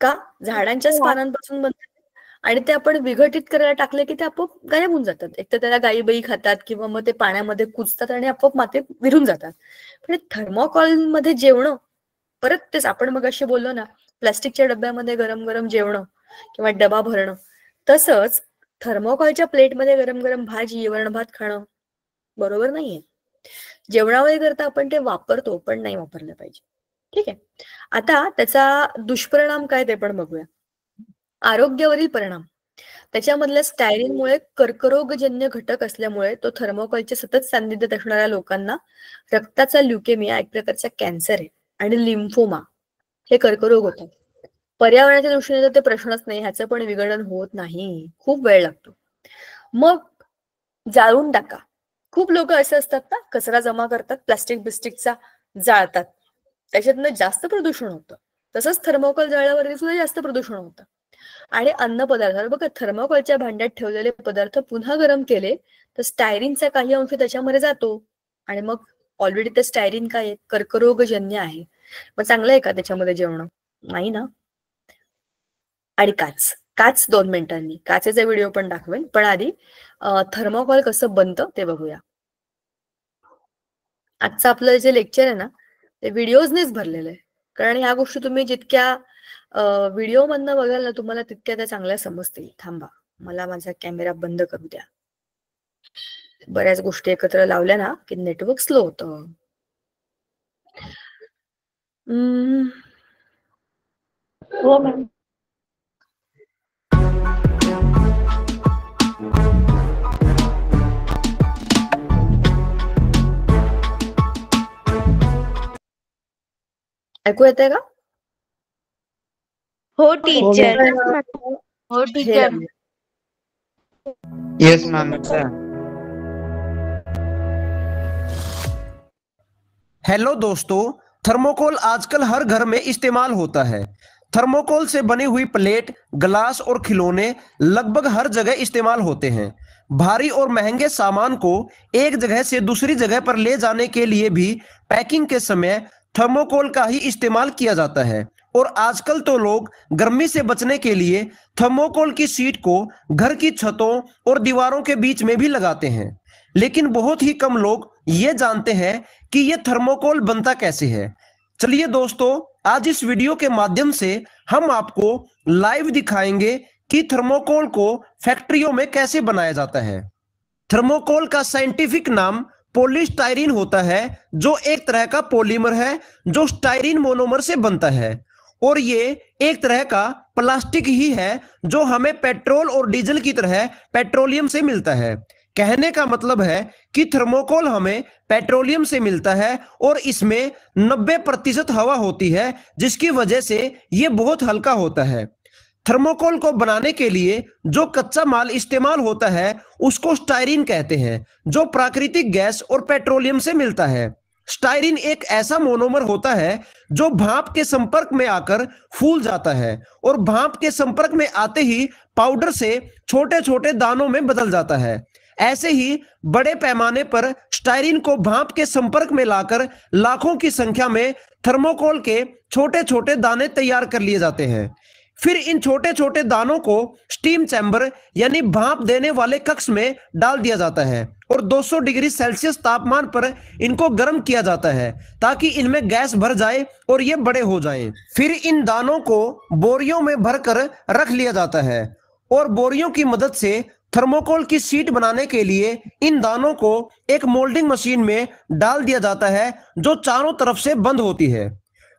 का, झाडांच्याच पानांपासून बनतात आणि ते आपण विघटित करायला टाकले की ते आपोआप गायब होऊन जातात. एक तर त्याला गायीबाई खातात किंवा मग ते पाण्यामध्ये कुजतात आणि आपोआप मातीत विरून जातात. पण थर्मोकॉल मध्ये जेवण, परत तेच आपण मग अशी बोललो ना, प्लास्टिकच्या डब्यामध्ये गरम गरम जेवण किंवा डबा भरणं, तसंच थर्मोकॉलच्या प्लेटमध्ये गरम गरम भाजी वरण भात खाणं बरोबर नाहीये. जेवणावळी करता आपण ते वापरतो, पण नाही वापरलं पाहिजे. ठीक आहे. आता त्याचा दुष्परिणाम काय ते पण बघूया. आरोग्यावरील परिणाम, त्याच्यामधल्या स्टायरीनमुळे कर्करोगजन्य घटक असल्यामुळे तो थर्मोकॉलच्या सतत सान्निध्यात असणाऱ्या लोकांना रक्ताचा ल्युकेमिया, एक प्रकारचा कॅन्सर आहे, आणि लिम्फोमा हे कर्करोग होतात. पर्यावरणाच्या दृष्टीने तर ते प्रश्नच नाही, ह्याचं पण विघटन होत नाही, खूप वेळ लागतो. मग जाळून टाका. खूप लोक असे असतात ना, कचरा जमा करतात प्लास्टिक बिस्टिकचा, जाळतात, त्याच्यातनं जास्त प्रदूषण होतं. तसंच थर्मोकॉल जाळल्यावरती सुद्धा जास्त प्रदूषण होतं. आणि अन्न पदार्थ बघा, थर्मोकॉलच्या भांड्यात ठेवलेले पदार्थ पुन्हा गरम केले तर स्टायरीनचा काही अंश त्याच्यामध्ये जातो, आणि मग ऑलरेडी ते स्टायरीन काय आहे, कर्करोगजन्य आहे. मग चांगलं आहे का त्याच्यामध्ये जेवण? नाही ना. आणि काच 2 मिनिटांनी काचेचा व्हिडिओ पण दाखवेन, पण आधी थर्मोकॉल कसं बनतं ते बघूया. आजचं आपलं जे लेक्चर आहे ना, ते व्हिडिओजनेच भरलेलं आहे, कारण ह्या गोष्टी तुम्ही जितक्या व्हिडिओ मधनं बघाल ना, तुम्हाला तितक्या त्या चांगल्या समजतील. थांबा, मला माझा कॅमेरा बंद करू द्या. बऱ्याच गोष्टी एकत्र लावल्या ना की नेटवर्क स्लो होतं. हो मॅम. ऐकू येतंय का? हो टीचर. हो हे टीचर. लावूया. Yes ma'am sir. हेलो दोस्तों, थर्मोकोल आजकल हर घर में इस्तेमाल होता है। थर्मोकोल से बनी हुई प्लेट, ग्लास और खिलौने लगभग हर जगह इस्तेमाल होते हैं। भारी और महंगे सामान को एक जगह से दूसरी जगह पर ले जाने के लिए भी पैकिंग के समय थर्मोकोल का ही इस्तेमाल किया जाता है। और आजकल तो लोग गर्मी से बचने के लिए थर्मोकोल की शीट को घर की छतों और दीवारों के बीच में भी लगाते हैं। लेकिन बहुत ही कम लोग ये जानते हैं कि ये थर्मोकोल बनता कैसे है। चलिए दोस्तों, आज इस वीडियो के माध्यम से हम आपको लाइव दिखाएंगे कि थर्मोकोल को फैक्ट्रियों में कैसे बनाया जाता है। थर्मोकोल का साइंटिफिक नाम पॉलीस्टायरीन होता है, जो एक तरह का पॉलीमर है जो स्टायरीन मोनोमर से बनता है। और ये एक तरह का प्लास्टिक ही है जो हमें पेट्रोल और डीजल की तरह पेट्रोलियम से मिलता है। कहने का मतलब है कि थर्मोकोल हमें पेट्रोलियम से मिलता है और इसमें 90% हवा होती है, जिसकी वजह से ये बहुत हल्का होता है। थर्मोकोल को बनाने के लिए जो कच्चा माल इस्तेमाल होता है उसको स्टायरीन कहते हैं, जो प्राकृतिक गैस और पेट्रोलियम से मिलता है। स्टायरीन एक ऐसा मोनोमर होता है जो भाप के संपर्क में आकर फूल जाता है और भाप के संपर्क में आते ही पाउडर से छोटे छोटे दानों में बदल जाता है। ऐसे ही बड़े पैमाने पर स्टायरीन को भाप के संपर्क में लाकर लाखों की संख्या में थर्मोकोल के छोटे छोटे दाने तैयार कर लिए जाते हैं। फिर इन छोटे छोटे दानों को स्टीम चैम्बर यानी भाप देने वाले कक्ष में डाल दिया जाता है और 200 डिग्री सेल्सियस तापमान पर इनको गर्म किया जाता है ताकि इनमें गैस भर जाए और ये बड़े हो जाएं। फिर इन दानों को बोरियों में भरकर रख लिया जाता है और बोरियों की मदद से थर्मोकोल की शीट बनाने के लिए इन दानों को एक मोल्डिंग मशीन में डाल दिया जाता है जो चारों तरफ से बंद होती है।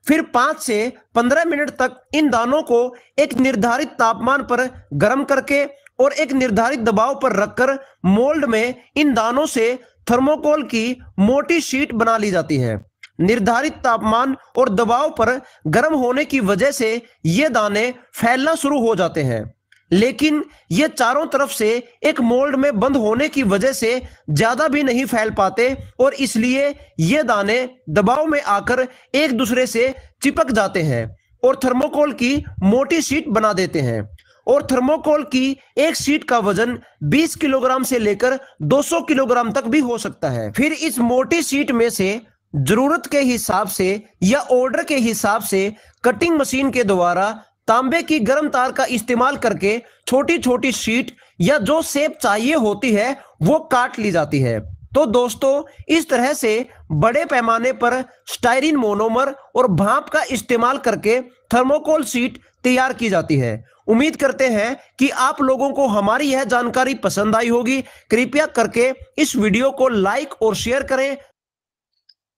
फिर 5 से 15 मिनट तक इन दानों को एक निर्धारित तापमान पर गर्म करके और एक निर्धारित दबाव पर रखकर मोल्ड में इन दानों से थर्मोकोल की मोटी शीट बना ली जाती है। निर्धारित तापमान और दबाव पर गर्म होने की वजह से ये दाने फैलना शुरू हो जाते हैं। लेकिन ये चारों तरफ से एक मोल्ड में बंद होने की वजह से ज्यादा भी नहीं फैल पाते और इसलिए ये दाने दबाव में आकर एक दूसरे से चिपक जाते हैं और थर्मोकोल की मोटी शीट बना देते हैं। और थर्मोकोल की एक शीट का वजन 20 किलोग्राम से लेकर 200 किलोग्राम तक भी हो सकता है। फिर इस मोटी शीट में से जरूरत के हिसाब से या ऑर्डर के हिसाब से कटिंग मशीन के द्वारा तांबे की गर्म तार का इस्तेमाल करके छोटी छोटी शीट या जो शेप चाहिए होती है वो काट ली जाती है। तो दोस्तों, इस तरह से बड़े पैमाने पर स्टाइरिन मोनोमर और भाप का इस्तेमाल करके थर्मोकोल शीट तैयार की जाती है। उम्मीद करते हैं कि आप लोगों को हमारी यह जानकारी पसंद आई होगी। कृपया करके इस वीडियो को लाइक और शेयर करें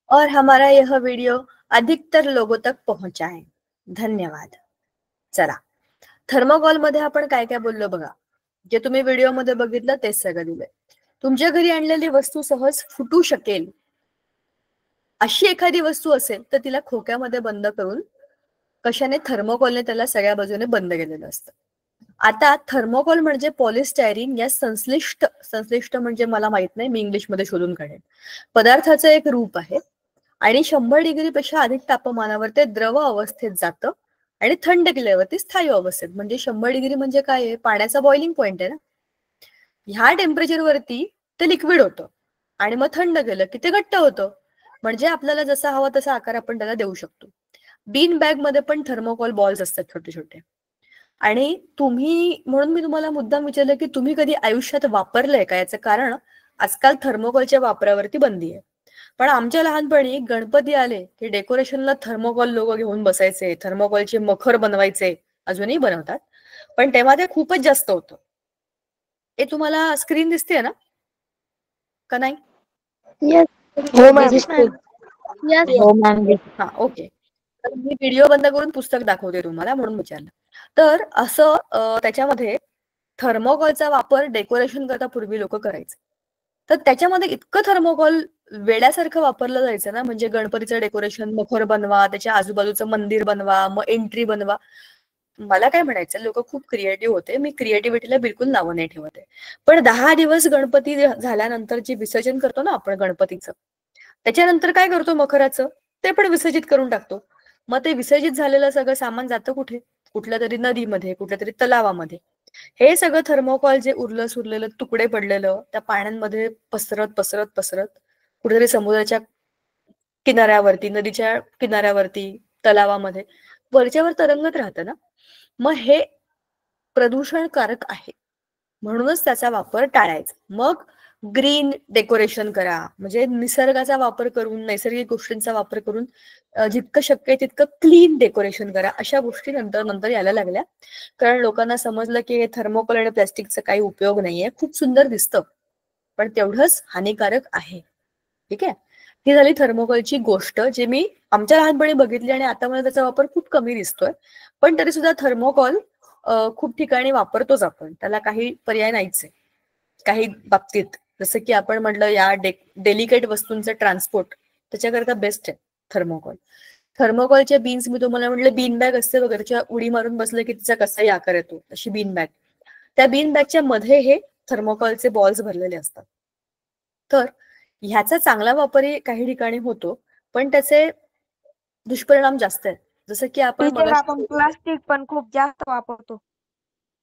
और हमारा यह वीडियो अधिकतर लोगों तक पहुंचाएं। धन्यवाद। चला, थर्मोकॉल मध्ये आपण काय काय बोललो बघा. जे तुम्ही व्हिडिओ मध्ये बघितलं तेच सगळं दिलंय. तुमच्या घरी आणलेली वस्तू सहज फुटू शकेल अशी एखादी वस्तू असेल तर तिला खोक्यामध्ये बंद करून कशाने थर्मोकॉलने त्याला सगळ्या बाजूने बंद केलेलं असतं. आता थर्मोकॉल म्हणजे पॉलिस्टायरीन या संश्लिष्ट म्हणजे मला माहित नाही, मी इंग्लिश मध्ये शोधून काढेन, पदार्थाचं एक रूप आहे आणि 100 डिग्रीपेक्षा अधिक तापमानावर ते द्रव अवस्थेत जातं आणि थंड केल्यावरती स्थायी अवस्थेत. म्हणजे 100 डिग्री म्हणजे काय आहे, पाण्याचा बॉइलिंग पॉइंट आहे ना. ह्या टेम्परेचरवरती ते लिक्विड होतं आणि मग थंड केलं की ते घट्ट होतं. म्हणजे आपल्याला जसा हवा तसा आकार आपण त्याला देऊ शकतो. बीन बॅग मध्ये पण थर्मोकॉल बॉल्स असतात छोटे छोटे. आणि तुम्ही, म्हणून मी तुम्हाला मुद्दाम विचारलं की तुम्ही कधी आयुष्यात वापरलंय का, याचं कारण आजकाल थर्मोकॉलच्या वापरावरती बंदी आहे. पण आमच्या लहानपणी गणपती आले की डेकोरेशनला थर्मोकॉल लोक घेऊन बसायचे, थर्मोकॉलचे मखर बनवायचे, अजूनही बनवतात, पण तेव्हा ते खूपच जास्त होतं. हे तुम्हाला स्क्रीन दिसते ना का नाही? हा, ओके. तर मी व्हिडिओ बंद करून पुस्तक दाखवते तुम्हाला, म्हणून विचारलं. तर असं त्याच्यामध्ये थर्मोकॉलचा वापर डेकोरेशन करता पूर्वी लोक करायचे. तर त्याच्यामध्ये इतकं थर्मोकॉल वेड्यासारखं वापरलं जायचं ना, म्हणजे गणपतीचं डेकोरेशन, मखर बनवा, त्याच्या आजूबाजूचं मंदिर बनवा, मग एंट्री बनवा. मला काय म्हणायचं, लोक खूप क्रिएटिव्ह होते. मी क्रिएटिव्हिटीला बिलकुल नावं नाही ठेवत आहे. पण 10 दिवस गणपती झाल्यानंतर जे विसर्जन करतो ना आपण गणपतीचं, त्याच्यानंतर काय करतो मखराचं, ते पण विसर्जित करून टाकतो. मग ते विसर्जित झालेलं सगळं सामान जातं कुठे? कुठल्या तरी नदीमध्ये, कुठल्या तरी तलावामध्ये. हे सगळं थर्मोकॉल जे उरलं सुरलेलं तुकडे पडलेलं त्या पाण्यांमध्ये पसरत पसरत पसरत कुठेतरी समुद्राच्या किनाऱ्यावरती, नदीच्या किनाऱ्यावरती, तलावामध्ये वरच्यावर तरंगत राहतं ना. मग हे प्रदूषणकारक आहे, म्हणूनच त्याचा वापर टाळायचा. मग ग्रीन डेकोरेशन करा, म्हणजे निसर्गाचा वापर करून, नैसर्गिक गोष्टींचा वापर करून जितकं शक्य आहे तितकं क्लीन डेकोरेशन करा. अशा गोष्टी नंतर नंतर यायला लागल्या, कारण लोकांना समजलं की हे थर्मोकॉल आणि प्लास्टिकचा काही उपयोग नाहीये. खूप सुंदर दिसतं पण तेवढंच हानिकारक आहे. ठीक आहे, ही झाली थर्मोकॉलची गोष्ट, जे मी आमच्या लहानपणी बघितली आणि आता मला त्याचा वापर खूप कमी दिसतोय. पण तरी सुद्धा थर्मोकॉल खूप ठिकाणी वापरतोच आपण, त्याला काही पर्याय नाहीच आहे. काही बाबतीत जसं की आपण म्हटलं या डेलिकेट वस्तूंचं ट्रान्सपोर्ट, त्याच्याकरता बेस्ट आहे थर्मोकॉल. थर्मोकॉलच्या बीन्स मी तुम्हाला म्हटलं, बीन बॅग असते वगैरे, त्याच्या उडी मारून बसलं की तिचा कसाही आकार येतो, अशी बीन बॅग. त्या बीन बॅगच्या मध्ये हे थर्मोकॉलचे बॉल्स भरलेले असतात. तर ह्याचा चांगला वापरही काही ठिकाणी होतो, पण त्याचे दुष्परिणाम जास्त आहेत. जसं की आपण प्लास्टिक पण खूप जास्त वापरतो.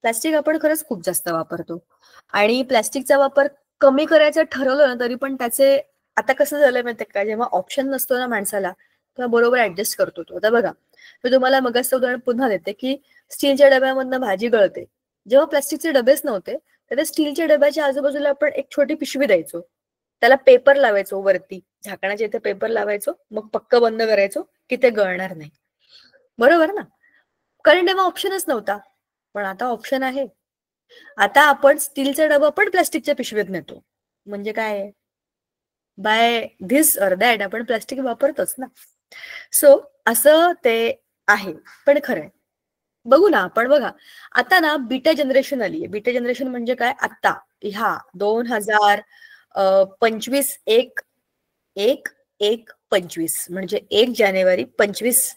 प्लास्टिक आपण खरंच खूप जास्त वापरतो आणि प्लास्टिकचा वापर कमी करायचं ठरवलं ना तरी पण त्याचे, आता कसं झालं माहितीये का, जेव्हा ऑप्शन नसतो ना माणसाला तेव्हा बरोबर ऍडजस्ट करतो तो. आता बघा, मी तुम्हाला मगाचं उदाहरण पुन्हा देते की स्टीलच्या डब्यामधनं भाजी गळते. जेव्हा प्लास्टिकचे डबेच नव्हते तर त्या स्टीलच्या डब्याच्या आजूबाजूला आपण एक छोटी पिशवी द्यायचो, त्याला पेपर लावायचो वरती, झाकणाच्या इथे पेपर लावायचो, मग पक्क बंद करायचो की ते गळणार नाही. बरोबर ना, कारण तेव्हा ऑप्शनच नव्हता. पण आता ऑप्शन आहे. आता आपण स्टीलचा डबा पण प्लास्टिकच्या पिशवीत नेतो. म्हणजे काय, बाय धिस ऑर दॅट आपण प्लास्टिक वापरतोच ना. सो असं ते आहे. पण खरंय, बघू ना आपण. बघा आता ना बीटा जनरेशन आली आहे. बीटा जनरेशन म्हणजे काय, आता ह्या 2025 1/1/1/25 म्हणजे 1 जानेवारी 25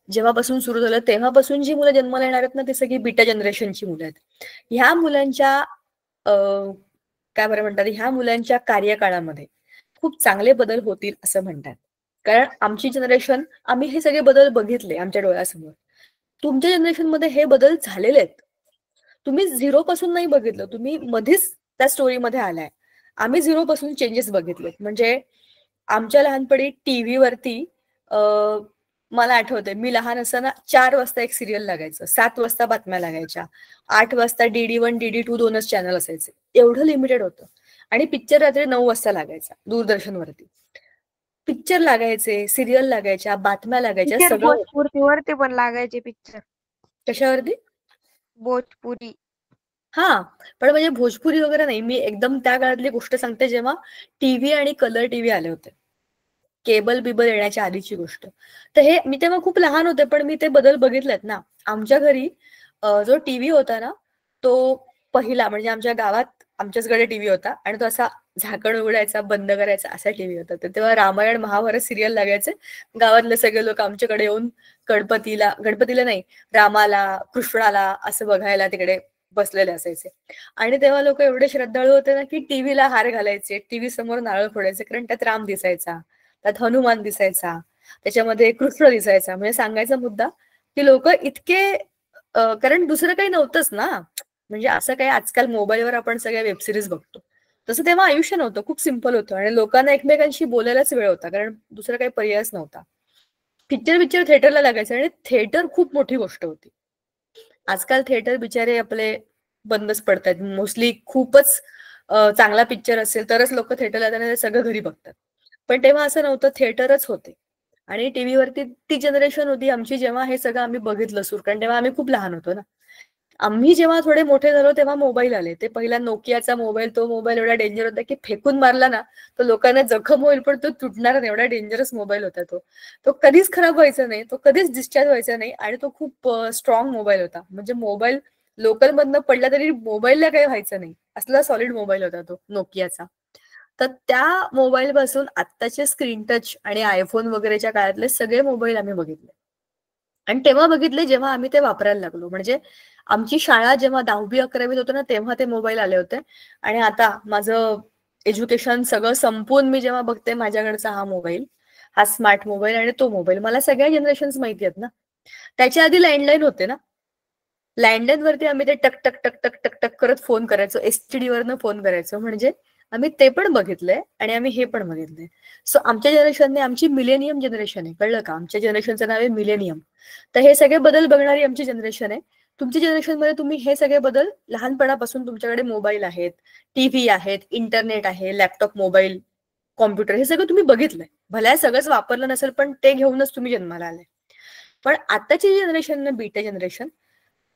जेव्हापासून सुरू झालं तेव्हापासून जी मुलं जन्माला येणार आहेत ना, ती सगळी बीटा जनरेशनची मुलं आहेत. ह्या मुलांच्या काय बरं म्हणतात, ह्या मुलांच्या कार्यकाळामध्ये खूप चांगले बदल होतील असं म्हणतात. कारण आमची जनरेशन, आम्ही हे सगळे बदल बघितले आमच्या डोळ्यासमोर. तुमच्या जनरेशन मध्ये हे बदल झालेले आहेत. तुम्ही 0 पासून नाही बघितलं, तुम्ही मध्येच त्या स्टोरीमध्ये आलाय. आम्ही 0 पासून चेंजेस बघितले. म्हणजे आमच्या लहानपणी टीव्ही वरती मला आठवतंय, मी लहान असताना 4 वाजता एक सिरियल लागायचं, 7 वाजता बातम्या लागायच्या, 8 वाजता DD1 DD2 2च चॅनल असायचे. एवढं लिमिटेड होतं. आणि पिक्चर रात्री 9 वाजता लागायचा दूरदर्शनवरती. पिक्चर लागायचे, सिरियल लागायच्या, बातम्या लागायच्या, पिक्चर सगळं. भोजपुरीवरती पण लागायचे पिक्चर. कशावरती? भोजपुरी. हा, पण म्हणजे भोजपुरी वगैरे नाही, मी एकदम त्या काळातली गोष्ट सांगते जेव्हा टीव्ही आणि कलर टीव्ही आले होते, केबल बिबल येण्याच्या आधीची गोष्ट. तर हे मी तेव्हा खूप लहान होते, पण मी ते बदल बघितलेत ना. आमच्या घरी जो टीव्ही होता ना, तो पहिला म्हणजे आमच्या गावात आमच्याचकडे टीव्ही होता आणि तो असा झाकण उघडायचा, बंद करायचा, असा टीव्ही होता. तर तेव्हा रामायण महाभारत सिरियल लागायचे. गावातले सगळे लोक आमच्याकडे येऊन गणपतीला नाही, रामाला, कृष्णाला असं बघायला तिकडे बसलेले असायचे. आणि तेव्हा लोक एवढे श्रद्धाळू होते ना, की टीव्हीला हार घालायचे, टीव्ही समोर नारळ फोडायचे, कारण त्यात राम दिसायचा, त्यात हनुमान दिसायचा, त्याच्यामध्ये कृष्ण दिसायचा. म्हणजे सांगायचा मुद्दा की लोक इतके कारण दुसरं काही नव्हतंच ना. म्हणजे असं काही आजकाल मोबाईलवर आपण सगळ्या वेबसिरीज बघतो, तसं तेव्हा आयुष्य नव्हतं. खूप सिंपल होतं आणि लोकांना एकमेकांशी बोलायलाच वेळ होता, कारण दुसरा काही पर्यायच नव्हता. पिक्चर थिएटरला लागायचं आणि थिएटर खूप मोठी गोष्ट होती. आजकाल थिएटर बिचारे आपले बंदच पडतात. मोस्टली खूपच चांगला पिक्चर असेल तरच लोक थिएटरला जातात, ते सगळं घरी बघतात. पण तेव्हा असं नव्हतं, थिएटरच होते. आणि टीव्हीवरती ती जनरेशन होती आमची जेव्हा हे सगळं आम्ही बघितलं सुरू, कारण तेव्हा आम्ही खूप लहान होतो ना. आम्ही जेव्हा थोडे मोठे झालो तेव्हा मोबाईल आले. ते पहिला नोकियाचा मोबाईल, तो मोबाईल एवढा डेंजर होता की फेकून मारला ना तो लोकांना जखम होईल पण तो तुटणार नाही, एवढा डेंजरस मोबाईल होता तो. तो कधीच खराब व्हायचा नाही, तो कधीच डिस्चार्ज व्हायचा नाही आणि तो खूप स्ट्रॉंग मोबाईल होता. म्हणजे मोबाईल लोकल मधनं पडला तरी मोबाईलला काही व्हायचं नाही, असला सॉलिड मोबाईल होता तो नोकियाचा. तर त्या मोबाईल पासून आत्ताचे स्क्रीन टच आणि आयफोन वगैरेच्या काळातले सगळे मोबाईल आम्ही बघितले. आणि तेव्हा बघितले जेव्हा आम्ही ते वापरायला लागलो. म्हणजे आमची शाळा जेव्हा 10वी 11वीत होतो ना, तेव्हा ते मोबाईल आले होते. आणि आता माझं एज्युकेशन सगळं संपून मी जेव्हा बघते माझ्याकडचा हा मोबाईल, हा स्मार्ट मोबाईल आणि तो मोबाईल, मला सगळ्या जनरेशन्स माहिती आहेत ना. त्याच्या आधी लँडलाईन होते ना, लँडलाईन वरती आम्ही ते टक टक टक टक टक टक करत फोन करायचो, STD वरनं फोन करायचो. म्हणजे आम्ही ते पण बघितलंय आणि आम्ही हे पण बघितलंय. सो आमच्या जनरेशनने, आमची मिलेनियम जनरेशन आहे, कळलं का? आमच्या जनरेशनचं नाव आहे मिलेनियम. तर हे सगळे बदल बघणारी आमची जनरेशन आहे. तुमच्या जनरेशन मध्ये तुम्ही हे सगळे बदल लहानपणापासून, तुमच्याकडे मोबाईल आहेत, टीव्ही आहेत, इंटरनेट आहे, लॅपटॉप, मोबाईल, कॉम्प्युटर, हे सगळं तुम्ही बघितलंय. भल्या सगळंच वापरलं नसेल पण ते घेऊनच तुम्ही जन्माला आले. पण आताची जनरेशन, बीटा जनरेशन,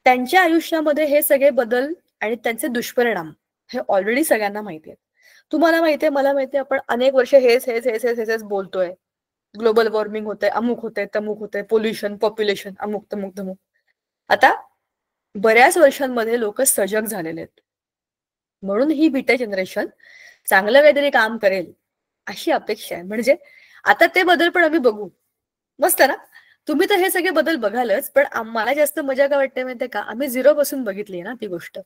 त्यांच्या आयुष्यामध्ये हे सगळे बदल आणि त्यांचे दुष्परिणाम हे ऑलरेडी सगळ्यांना माहिती आहेत. तुम्हाला माहितीये, मला माहितीये, आपण अनेक वर्ष हेच बोलतोय. ग्लोबल वॉर्मिंग होतंय, अमुक होतंय, तमुक होतंय, पोल्युशन, पॉप्युलेशन, अमुक तमुक धमुक. आता बऱ्याच वर्षांमध्ये लोक सजग झालेले आहेत. म्हणून ही बीटा जनरेशन चांगलं काहीतरी काम करेल अशी अपेक्षा आहे. म्हणजे आता ते बदल पण आम्ही बघू. मस्त ना? तुम्ही तर हे सगळे बदल बघालच, पण मला जास्त मजा काय वाटते माहितीये का, आम्ही 0 पासून बघितली ना ती गोष्ट.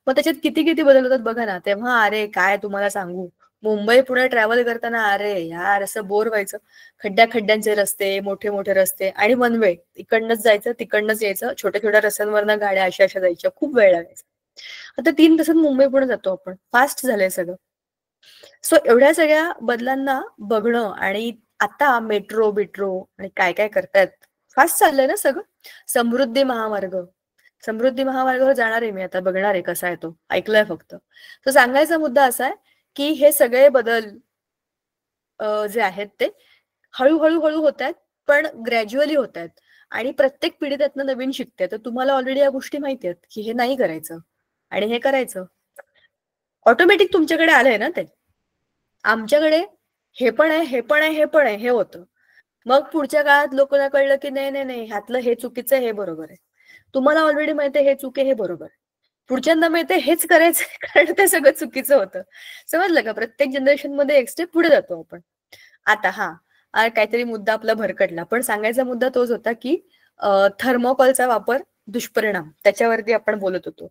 मग त्याच्यात किती किती बदल होतात बघा ना. तेव्हा अरे काय तुम्हाला सांगू, मुंबई पुणे ट्रॅव्हल करताना अरे यार असं बोर व्हायचं. खड्ड्यांचे रस्ते, मोठे मोठे रस्ते आणि वन वे, इकडनंच जायचं तिकडनंच यायचं, छोट्या छोट्या रस्त्यांवरनं गाड्या अशा जायच्या, खूप वेळ लागायचा. आता 3 तासात मुंबई पुणे जातो आपण, फास्ट झालंय सगळं. सो एवढ्या सगळ्या बदलांना बघणं आणि आता मेट्रो बिट्रो आणि काय काय करतायत, फास्ट चाललंय ना सगळं. समृद्धी महामार्गावर जाणार आहे मी आता, बघणार आहे कसा आहे तो, ऐकलंय फक्त. तर सांगायचा मुद्दा असा आहे की हे सगळे बदल जे आहेत ते हळूहळू होत आहेत, पण ग्रॅज्युअली होत आहेत. आणि प्रत्येक पिढी त्यातनं नवीन शिकते. तर तुम्हाला ऑलरेडी या गोष्टी माहिती आहेत की हे नाही करायचं आणि हे करायचं. ऑटोमॅटिक तुमच्याकडे आलंय ना ते. आमच्याकडे हे पण आहे, हे पण आहे, हे पण आहे, हे होतं. मग पुढच्या काळात लोकांना कळलं की नाही नाही नाही, ह्यातलं हे चुकीचं आहे, हे बरोबर आहे. तुम्हाला ऑलरेडी माहिती आहे हे चुकी आहे, हे बरोबर आहे. पुढच्यांना माहिती आहे हेच करायचंय, कारण ते सगळं चुकीचं होतं. समजलं का? प्रत्येक जनरेशन मध्ये एक स्टेप पुढे जातो आपण. आता काहीतरी मुद्दा आपला भरकटला, पण सांगायचा मुद्दा तोच होता की थर्मोकॉलचा वापर दुष्परिणाम त्याच्यावरती आपण बोलत होतो.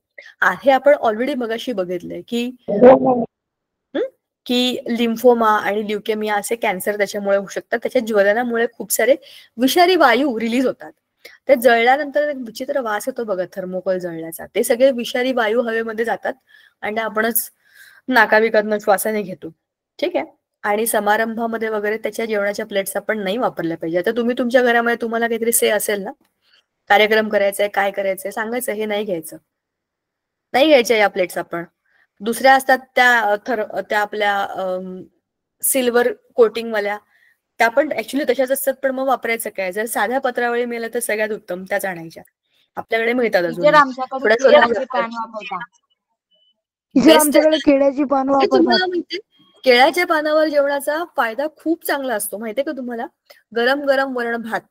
हे आपण ऑलरेडी मगाशी बघितलंय की लिम्फोमा आणि ल्युकेमिया असे कॅन्सर त्याच्यामुळे होऊ शकतात. त्याच्या ज्वलनामुळे खूप सारे विषारी वायू रिलीज होतात. ते जळल्यानंतर एक विचित्र वास येतो बघा थर्मोकॉल जळल्याचा. ते सगळे विषारी वायू हवेमध्ये जातात आणि आपणच नाकाविकातनं श्वासाने घेतो. ठीक आहे. आणि समारंभामध्ये वगैरे त्याच्या जेवणाच्या प्लेट्स आपण नाही वापरल्या पाहिजे. आता तुम्ही तुमच्या घरामध्ये तुम्हाला काहीतरी से असेल ना, कार्यक्रम करायचा आहे, काय करायचंय, सांगायचं हे नाही घ्यायचं, नाही घ्यायच्या या प्लेट्स. आपण दुसऱ्या असतात त्या आपल्या सिल्वर कोटिंगवाल्या, त्या पण ऍक्च्युली तशाच असतात, पण मग वापरायचं काय? जर साध्या पत्रावळी मिळाल्या तर सगळ्यात उत्तम त्याच आणायच्या. आपल्याकडे मिळतात अजून. आमच्याकडे केळाची पान वापरतात. आमच्याकडे केळ्याची पान वापरतात. तुम्हाला माहितीये केळ्याच्या पानावर जेवणाचा फायदा खूप चांगला असतो. माहितीये का तुम्हाला? गरम गरम वरण भात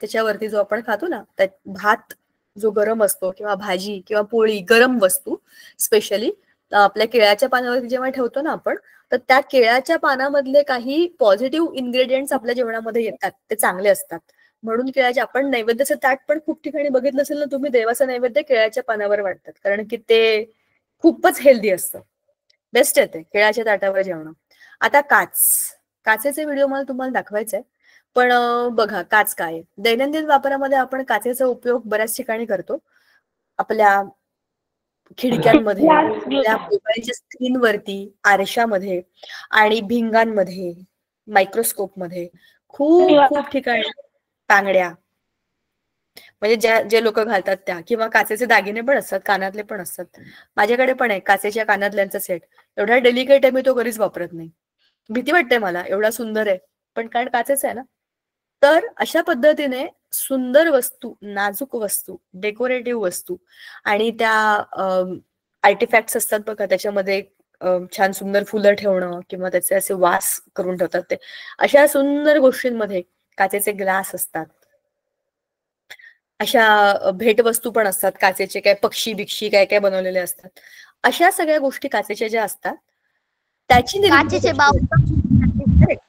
त्याच्यावरती जो आपण खातो ना, त्या भात जो गरम असतो किंवा भाजी किंवा पोळी गरम वस्तू स्पेशली आपल्या केळ्याच्या पानावरती जेव्हा ठेवतो ना आपण, तर त्या केळ्याच्या पानामधले काही पॉझिटिव्ह इन्ग्रेडियंट्स आपल्या जेवणामध्ये येतात, ते चांगले असतात. म्हणून केळ्याचे आपण नैवेद्याचं ताट पण खूप ठिकाणी बघितलं असेल ना तुम्ही, देवाचं नैवेद्य केळ्याच्या पानावर वाटतात, कारण की ते खूपच हेल्दी असतं. बेस्ट आहे ते केळ्याच्या ताटावर जेवण. आता काचेचे व्हिडिओ मला तुम्हाला दाखवायचा आहे, पण बघा काच काय आहे. दैनंदिन वापरामध्ये आपण काचेचा उपयोग बऱ्याच ठिकाणी करतो. आपल्या खिडक्यांमध्ये, आपल्या मोबाईलच्या स्क्रीनवरती, आरशामध्ये आणि भिंगांमध्ये, मायक्रोस्कोपमध्ये, खूप ठिकाणी बांगड्या म्हणजे जे लोक घालतात त्या, किंवा काचेचे दागिने पण असतात, कानातले पण असतात. माझ्याकडे पण आहे काचेच्या कानातल्यांचा सेट. एवढा डेलिकेट आहे, मी तो कधीच वापरत नाही. भीती वाटते मला, एवढा सुंदर आहे पण कारण काचेचा आहे ना. तर अशा पद्धतीने सुंदर वस्तू, नाजूक वस्तू, डेकोरेटिव्ह वस्तू आणि त्या आर्टिफॅक्ट्स असतात बघा, त्याच्यामध्ये छान सुंदर फुलं ठेवणं किंवा त्याचे असे वास करून ठेवतात ते, अशा सुंदर गोष्टींमध्ये काचेचे ग्लास असतात. अशा भेटवस्तू पण असतात काचेचे, काय पक्षी बिक्षी काय काय बनवलेले असतात. अशा सगळ्या गोष्टी काचेच्या ज्या असतात त्याची काचेचे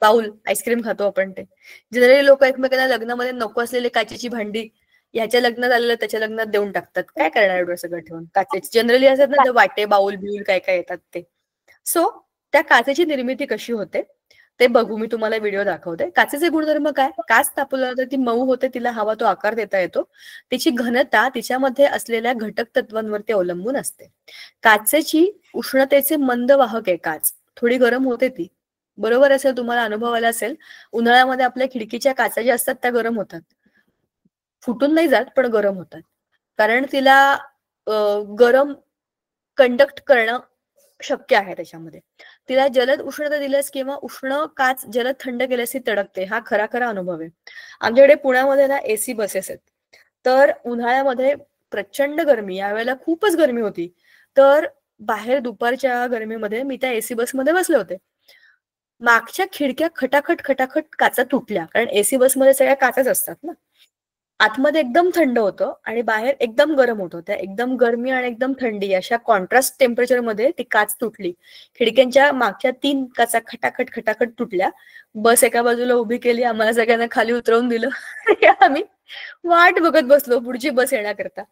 बाउल, आईस्क्रीम खातो आपण ते. जनरली लोक एकमेकांना लग्नामध्ये नको असलेले काचेची भांडी ह्याच्या लग्नात आलेलं त्याच्या लग्नात देऊन टाकतात. काय करणार एवढं सगळं ठेवून? काचेची जनरली असतात ना, वाटे, बाउल बिऊल काय काय येतात ते. सो त्या काचेची निर्मिती कशी होते ते बघू, मी तुम्हाला व्हिडिओ दाखवते. काचेचे गुणधर्म काय? काच तापवल्यावर तर ती मऊ होते, तिला हवा तो आकार देता येतो. तिची घनता तिच्यामध्ये असलेल्या घटक तत्वांवरती अवलंबून असते. काचेची उष्णतेचे मंद वाहक आहे काच, थोडी गरम होते ती. बरोबर असेल, तुम्हाला अनुभव आला असेल. उन्हाळ्यामध्ये आपल्या खिडकीच्या काचा ज्या असतात त्या गरम होतात, फुटून नाही जात पण गरम होतात, कारण तिला गरम कंडक्ट करणं शक्य आहे त्याच्यामध्ये. तिला जलद उष्णता दिल्यास किंवा उष्ण काच जलद थंड केल्यास ती तडकते. हा खरा अनुभव आहे. आमच्याकडे पुण्यामध्ये ना एसी बसेस आहेत, तर उन्हाळ्यामध्ये प्रचंड गरमी, यावेळेला खूपच गरमी होती, तर बाहेर दुपारच्या गरमीमध्ये मी त्या एसी बसमध्ये बसले होते. मागच्या खिडक्या खटाखट काचा तुटल्या, कारण एसी बसमध्ये सगळ्या काचाच असतात ना. आतमध्ये एकदम थंड होतं आणि बाहेर एकदम गरम होतं. त्या एकदम गरमी आणि एकदम थंडी अशा कॉन्ट्रास्ट टेम्परेचरमध्ये ती काच तुटली. खिडक्यांच्या मागच्या 3 काचा खटाखट तुटल्या. बस एका बाजूला उभी केली, आम्हाला सगळ्यांना खाली उतरवून दिलं. आम्ही वाट बघत बसलो पुढची बस येण्याकरता.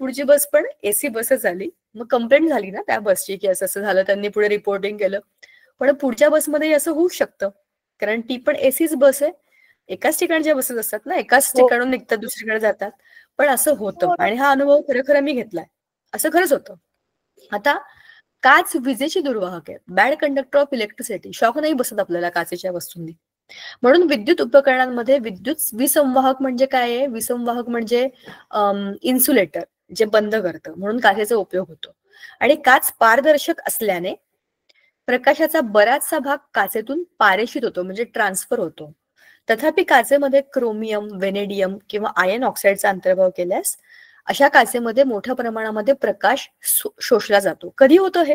पुढची बस पण एसी बसच आली. मग कंप्लेंट झाली ना त्या बसची की असं झालं, त्यांनी पुढे रिपोर्टिंग केलं. पण पुढच्या बसमध्ये असं होऊ शकतं, कारण ती पण एसीच बस आहे. एकाच ठिकाणच्या बसेस असतात ना, एकाच ठिकाणून निघतात दुसरीकडे जातात, पण असं होतं. आणि हा अनुभव खरं मी घेतलाय, असं खरंच होतं. आता काच विजेची दुर्वाहक आहे, bad conductor of electricity. Shock नाही बसत आपल्याला काचेच्या वस्तूंनी. म्हणून विद्युत उपकरणांमध्ये विसंवाहक म्हणजे काय आहे? विसंवाहक म्हणजे इन्सुलेटर, जे बंद करतं, म्हणून काचेचा उपयोग होतो. आणि काच पारदर्शक असल्याने प्रकाशाचा बराचसा भाग काचेतून पारेषित होतो, म्हणजे ट्रान्सफर होतो. तथापि काचेमध्ये क्रोमियम, वेनेडियम किंवा आयर्न ऑक्साईडचा अंतर्भाव केल्यास अशा काचेमध्ये मोठ्या प्रमाणामध्ये प्रकाश शोषला जातो. कधी होतं हे?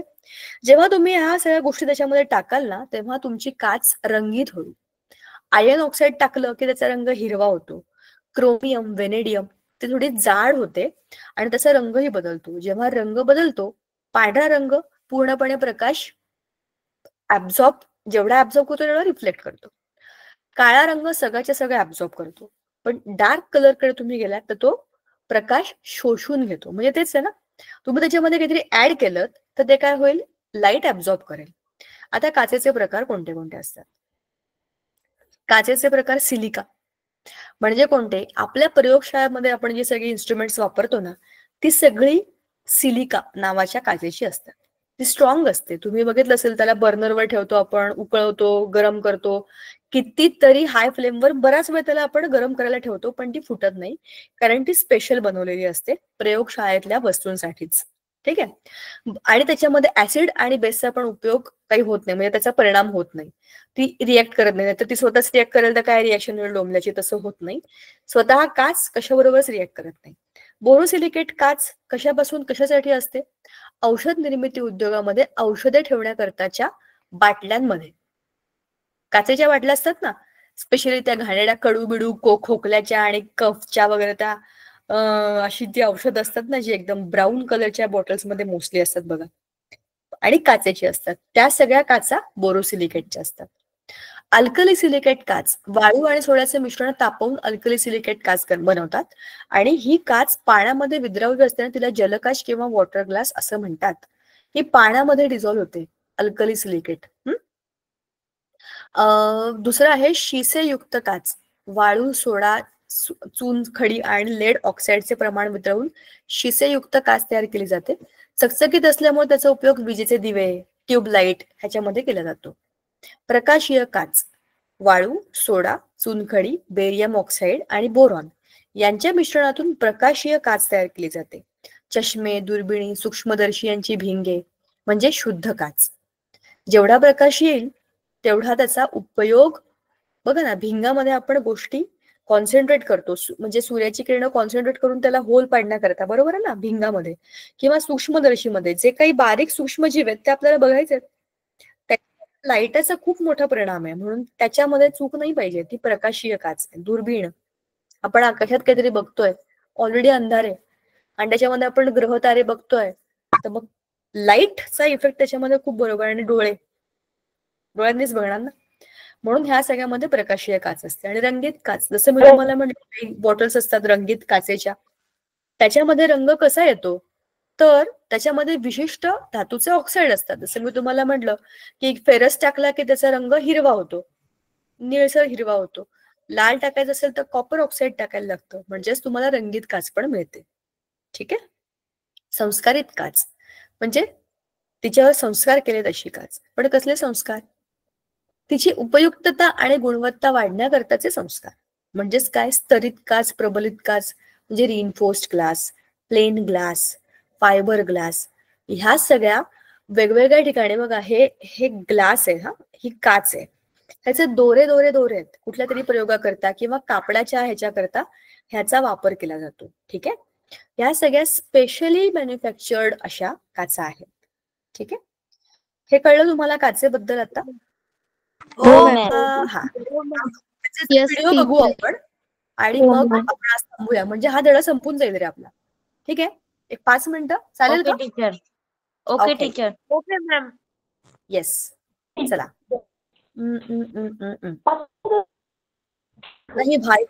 जेव्हा तुम्ही ह्या सगळ्या गोष्टी त्याच्यामध्ये टाकाल ना, तेव्हा तुमची काच रंगीत होईल. आयर्न ऑक्साईड टाकलं की त्याचा रंग हिरवा होतो. क्रोमियम, वेनेडियम ते थोडी जाड होते आणि त्याचा रंगही बदलतो. जेव्हा रंग बदलतो, पांढरा रंग पूर्णपणे प्रकाश जेवढा ऍब्झॉर्ब होतो तेवढा रिफ्लेक्ट करतो. काळा रंग सगळ्याच्या सगळं ऍब्झॉर्ब करतो, पण डार्क कलरकडे तुम्ही गेलात तर तो प्रकाश शोषून घेतो. म्हणजे तेच आहे ना, तुम्ही त्याच्यामध्ये काहीतरी ऍड केलं तर ते काय होईल, लाईट ऍब्झॉर्ब करेल. आता काचेचे प्रकार कोणते कोणते असतात? काचेचे प्रकार सिलिका म्हणजे कोणते? आपल्या प्रयोगशाळेमध्ये आपण जी सगळी इन्स्ट्रुमेंट्स वापरतो ना, ती सगळी सिलिका नावाच्या काचेची असतात. ती स्ट्रॉंग असते. तुम्ही बघितलं असेल, त्याला बर्नरवर ठेवतो आपण, उकळवतो, गरम करतो, कितीतरी हाय फ्लेमवर बराच वेळ त्याला आपण गरम करायला ठेवतो, पण ती फुटत नाही, कारण ती स्पेशल बनवलेली असते प्रयोगशाळेतल्या वस्तूंसाठीच. ठीक आहे. आणि त्याच्यामध्ये ऍसिड आणि बेसचा पण उपयोग काही होत नाही, म्हणजे त्याचा परिणाम होत नाही. ती रिॲक्ट करत नाही, तर ती स्वतःच रिॲक्ट करेल तर काय रिॲक्शन होईल डोंबल्याची, तसं होत नाही. स्वतः काच कशाबरोबरच रिॲक्ट करत नाही. बोरोसिलिकेट काच कशापासून कशासाठी असते? औषध निर्मिती उद्योगामध्ये औषधे ठेवण्याकरताच्या बाटल्यांमध्ये काचेच्या बाटल्या असतात ना, स्पेशली त्या घाणेरड्या कडू बिडू खोकल्याच्या आणि कफच्या वगैरे त्या अशी ती औषध असतात ना, जी एकदम ब्राऊन कलरच्या बॉटल्समध्ये मोस्टली असतात बघा, आणि काचेची असतात, त्या सगळ्या काचा बोरोसिलिकेटच्या असतात. अल्कली सिलिकेट काच वाळू आणि सोड्याचे मिश्रण तापवून अल्कली सिलिकेट काच बनवतात, आणि ही काच पाण्यामध्ये विद्राव्य असताना तिला जलकाच किंवा वॉटर ग्लास असं म्हणतात. ही पाण्यामध्ये डिझॉल्व्ह होते अल्कली सिलिकेट. दुसरं आहे शिसेयुक्त काच. वाळू, सोडा, चुनखडी आणि लेड ऑक्साईडचे प्रमाण वितळवून शिसेयुक्त काच तयार केली जाते. चकचकीत असल्यामुळे त्याचा उपयोग विजेचे दिवे, ट्यूबलाईट ह्याच्यामध्ये केला जातो. प्रकाशीय काच वाळू, सोडा, चुनखडी, बेरियम ऑक्साईड आणि बोरॉन यांच्या मिश्रणातून प्रकाशीय काच तयार केली जाते. चष्मे, दुर्बिणी, सूक्ष्मदर्शी यांची भिंगे म्हणजे शुद्ध काच. जेवढा प्रकाश येईल तेवढा त्याचा उपयोग. बघा ना, भिंगामध्ये आपण गोष्टी कॉन्सन्ट्रेट करतो, म्हणजे सूर्याची किरणं कॉन्सन्ट्रेट करून त्याला होल पाडण्याकरता, बरोबर आहे ना, भिंगामध्ये किंवा सूक्ष्मदर्शीमध्ये जे काही बारीक सूक्ष्मजीव आहेत ते आपल्याला बघायचे आहेत. लाईटाचा खूप मोठा परिणाम आहे, म्हणून त्याच्यामध्ये चूक नाही पाहिजे, ती प्रकाशीय काच आहे. दुर्बीण, आपण आकाशात काहीतरी बघतोय, ऑलरेडी अंधार आहे आणि त्याच्यामध्ये आपण ग्रह तारे बघतोय, तर मग लाईटचा इफेक्ट त्याच्यामध्ये खूप बरोबर. आणि डोळ्यांनीच बघणार ना, म्हणून ह्या सगळ्यामध्ये प्रकाशीय काच असते. आणि रंगीत काच, जसं मी तुम्हाला म्हटलं, बॉटल्स असतात रंगीत काचेच्या, त्याच्यामध्ये रंग कसा येतो, तर त्याच्यामध्ये विशिष्ट धातूचे ऑक्साईड असतात. जसं मी तुम्हाला म्हटलं की फेरस टाकला की त्याचा रंग हिरवा होतो, निळसर हिरवा होतो. लाल टाकायचं असेल तर कॉपर ऑक्साईड टाकायला लागतं, म्हणजेच तुम्हाला रंगीत काच पण मिळते. ठीक आहे. संस्कारित काच म्हणजे तिच्यावर संस्कार केले तशी काच. पण कसले संस्कार? तिची उपयुक्तता आणि गुणवत्ता वाढण्याकरताचे संस्कार. म्हणजेच काय? स्तरित काच, प्रबलित काच म्हणजे reinforced glass, plain glass, fibre glass, ह्या सगळ्या वेगवेगळ्या ठिकाणी बघा, हे ग्लास आहे, हा ही काच आहे, ह्याचे दोरे दोरे दोरे आहेत. कुठल्या तरी प्रयोगाकरता किंवा कापडाच्या ह्याच्याकरता ह्याचा वापर केला जातो. ठीक आहे. या सगळ्या स्पेशली मॅन्युफॅक्चर्ड अशा काचा आहेत. ठीक आहे. हे कळलं तुम्हाला काचेबद्दल आता? हा, व्हिडिओ बघू आपण आणि मग आपण आज थांबूया, म्हणजे हा धडा संपून जाईल रे आपला. ठीक आहे. एक 5 मिनिटं चालेल का? Teacher. Okay teacher. Okay ma'am. Yes, चला. नाही भाई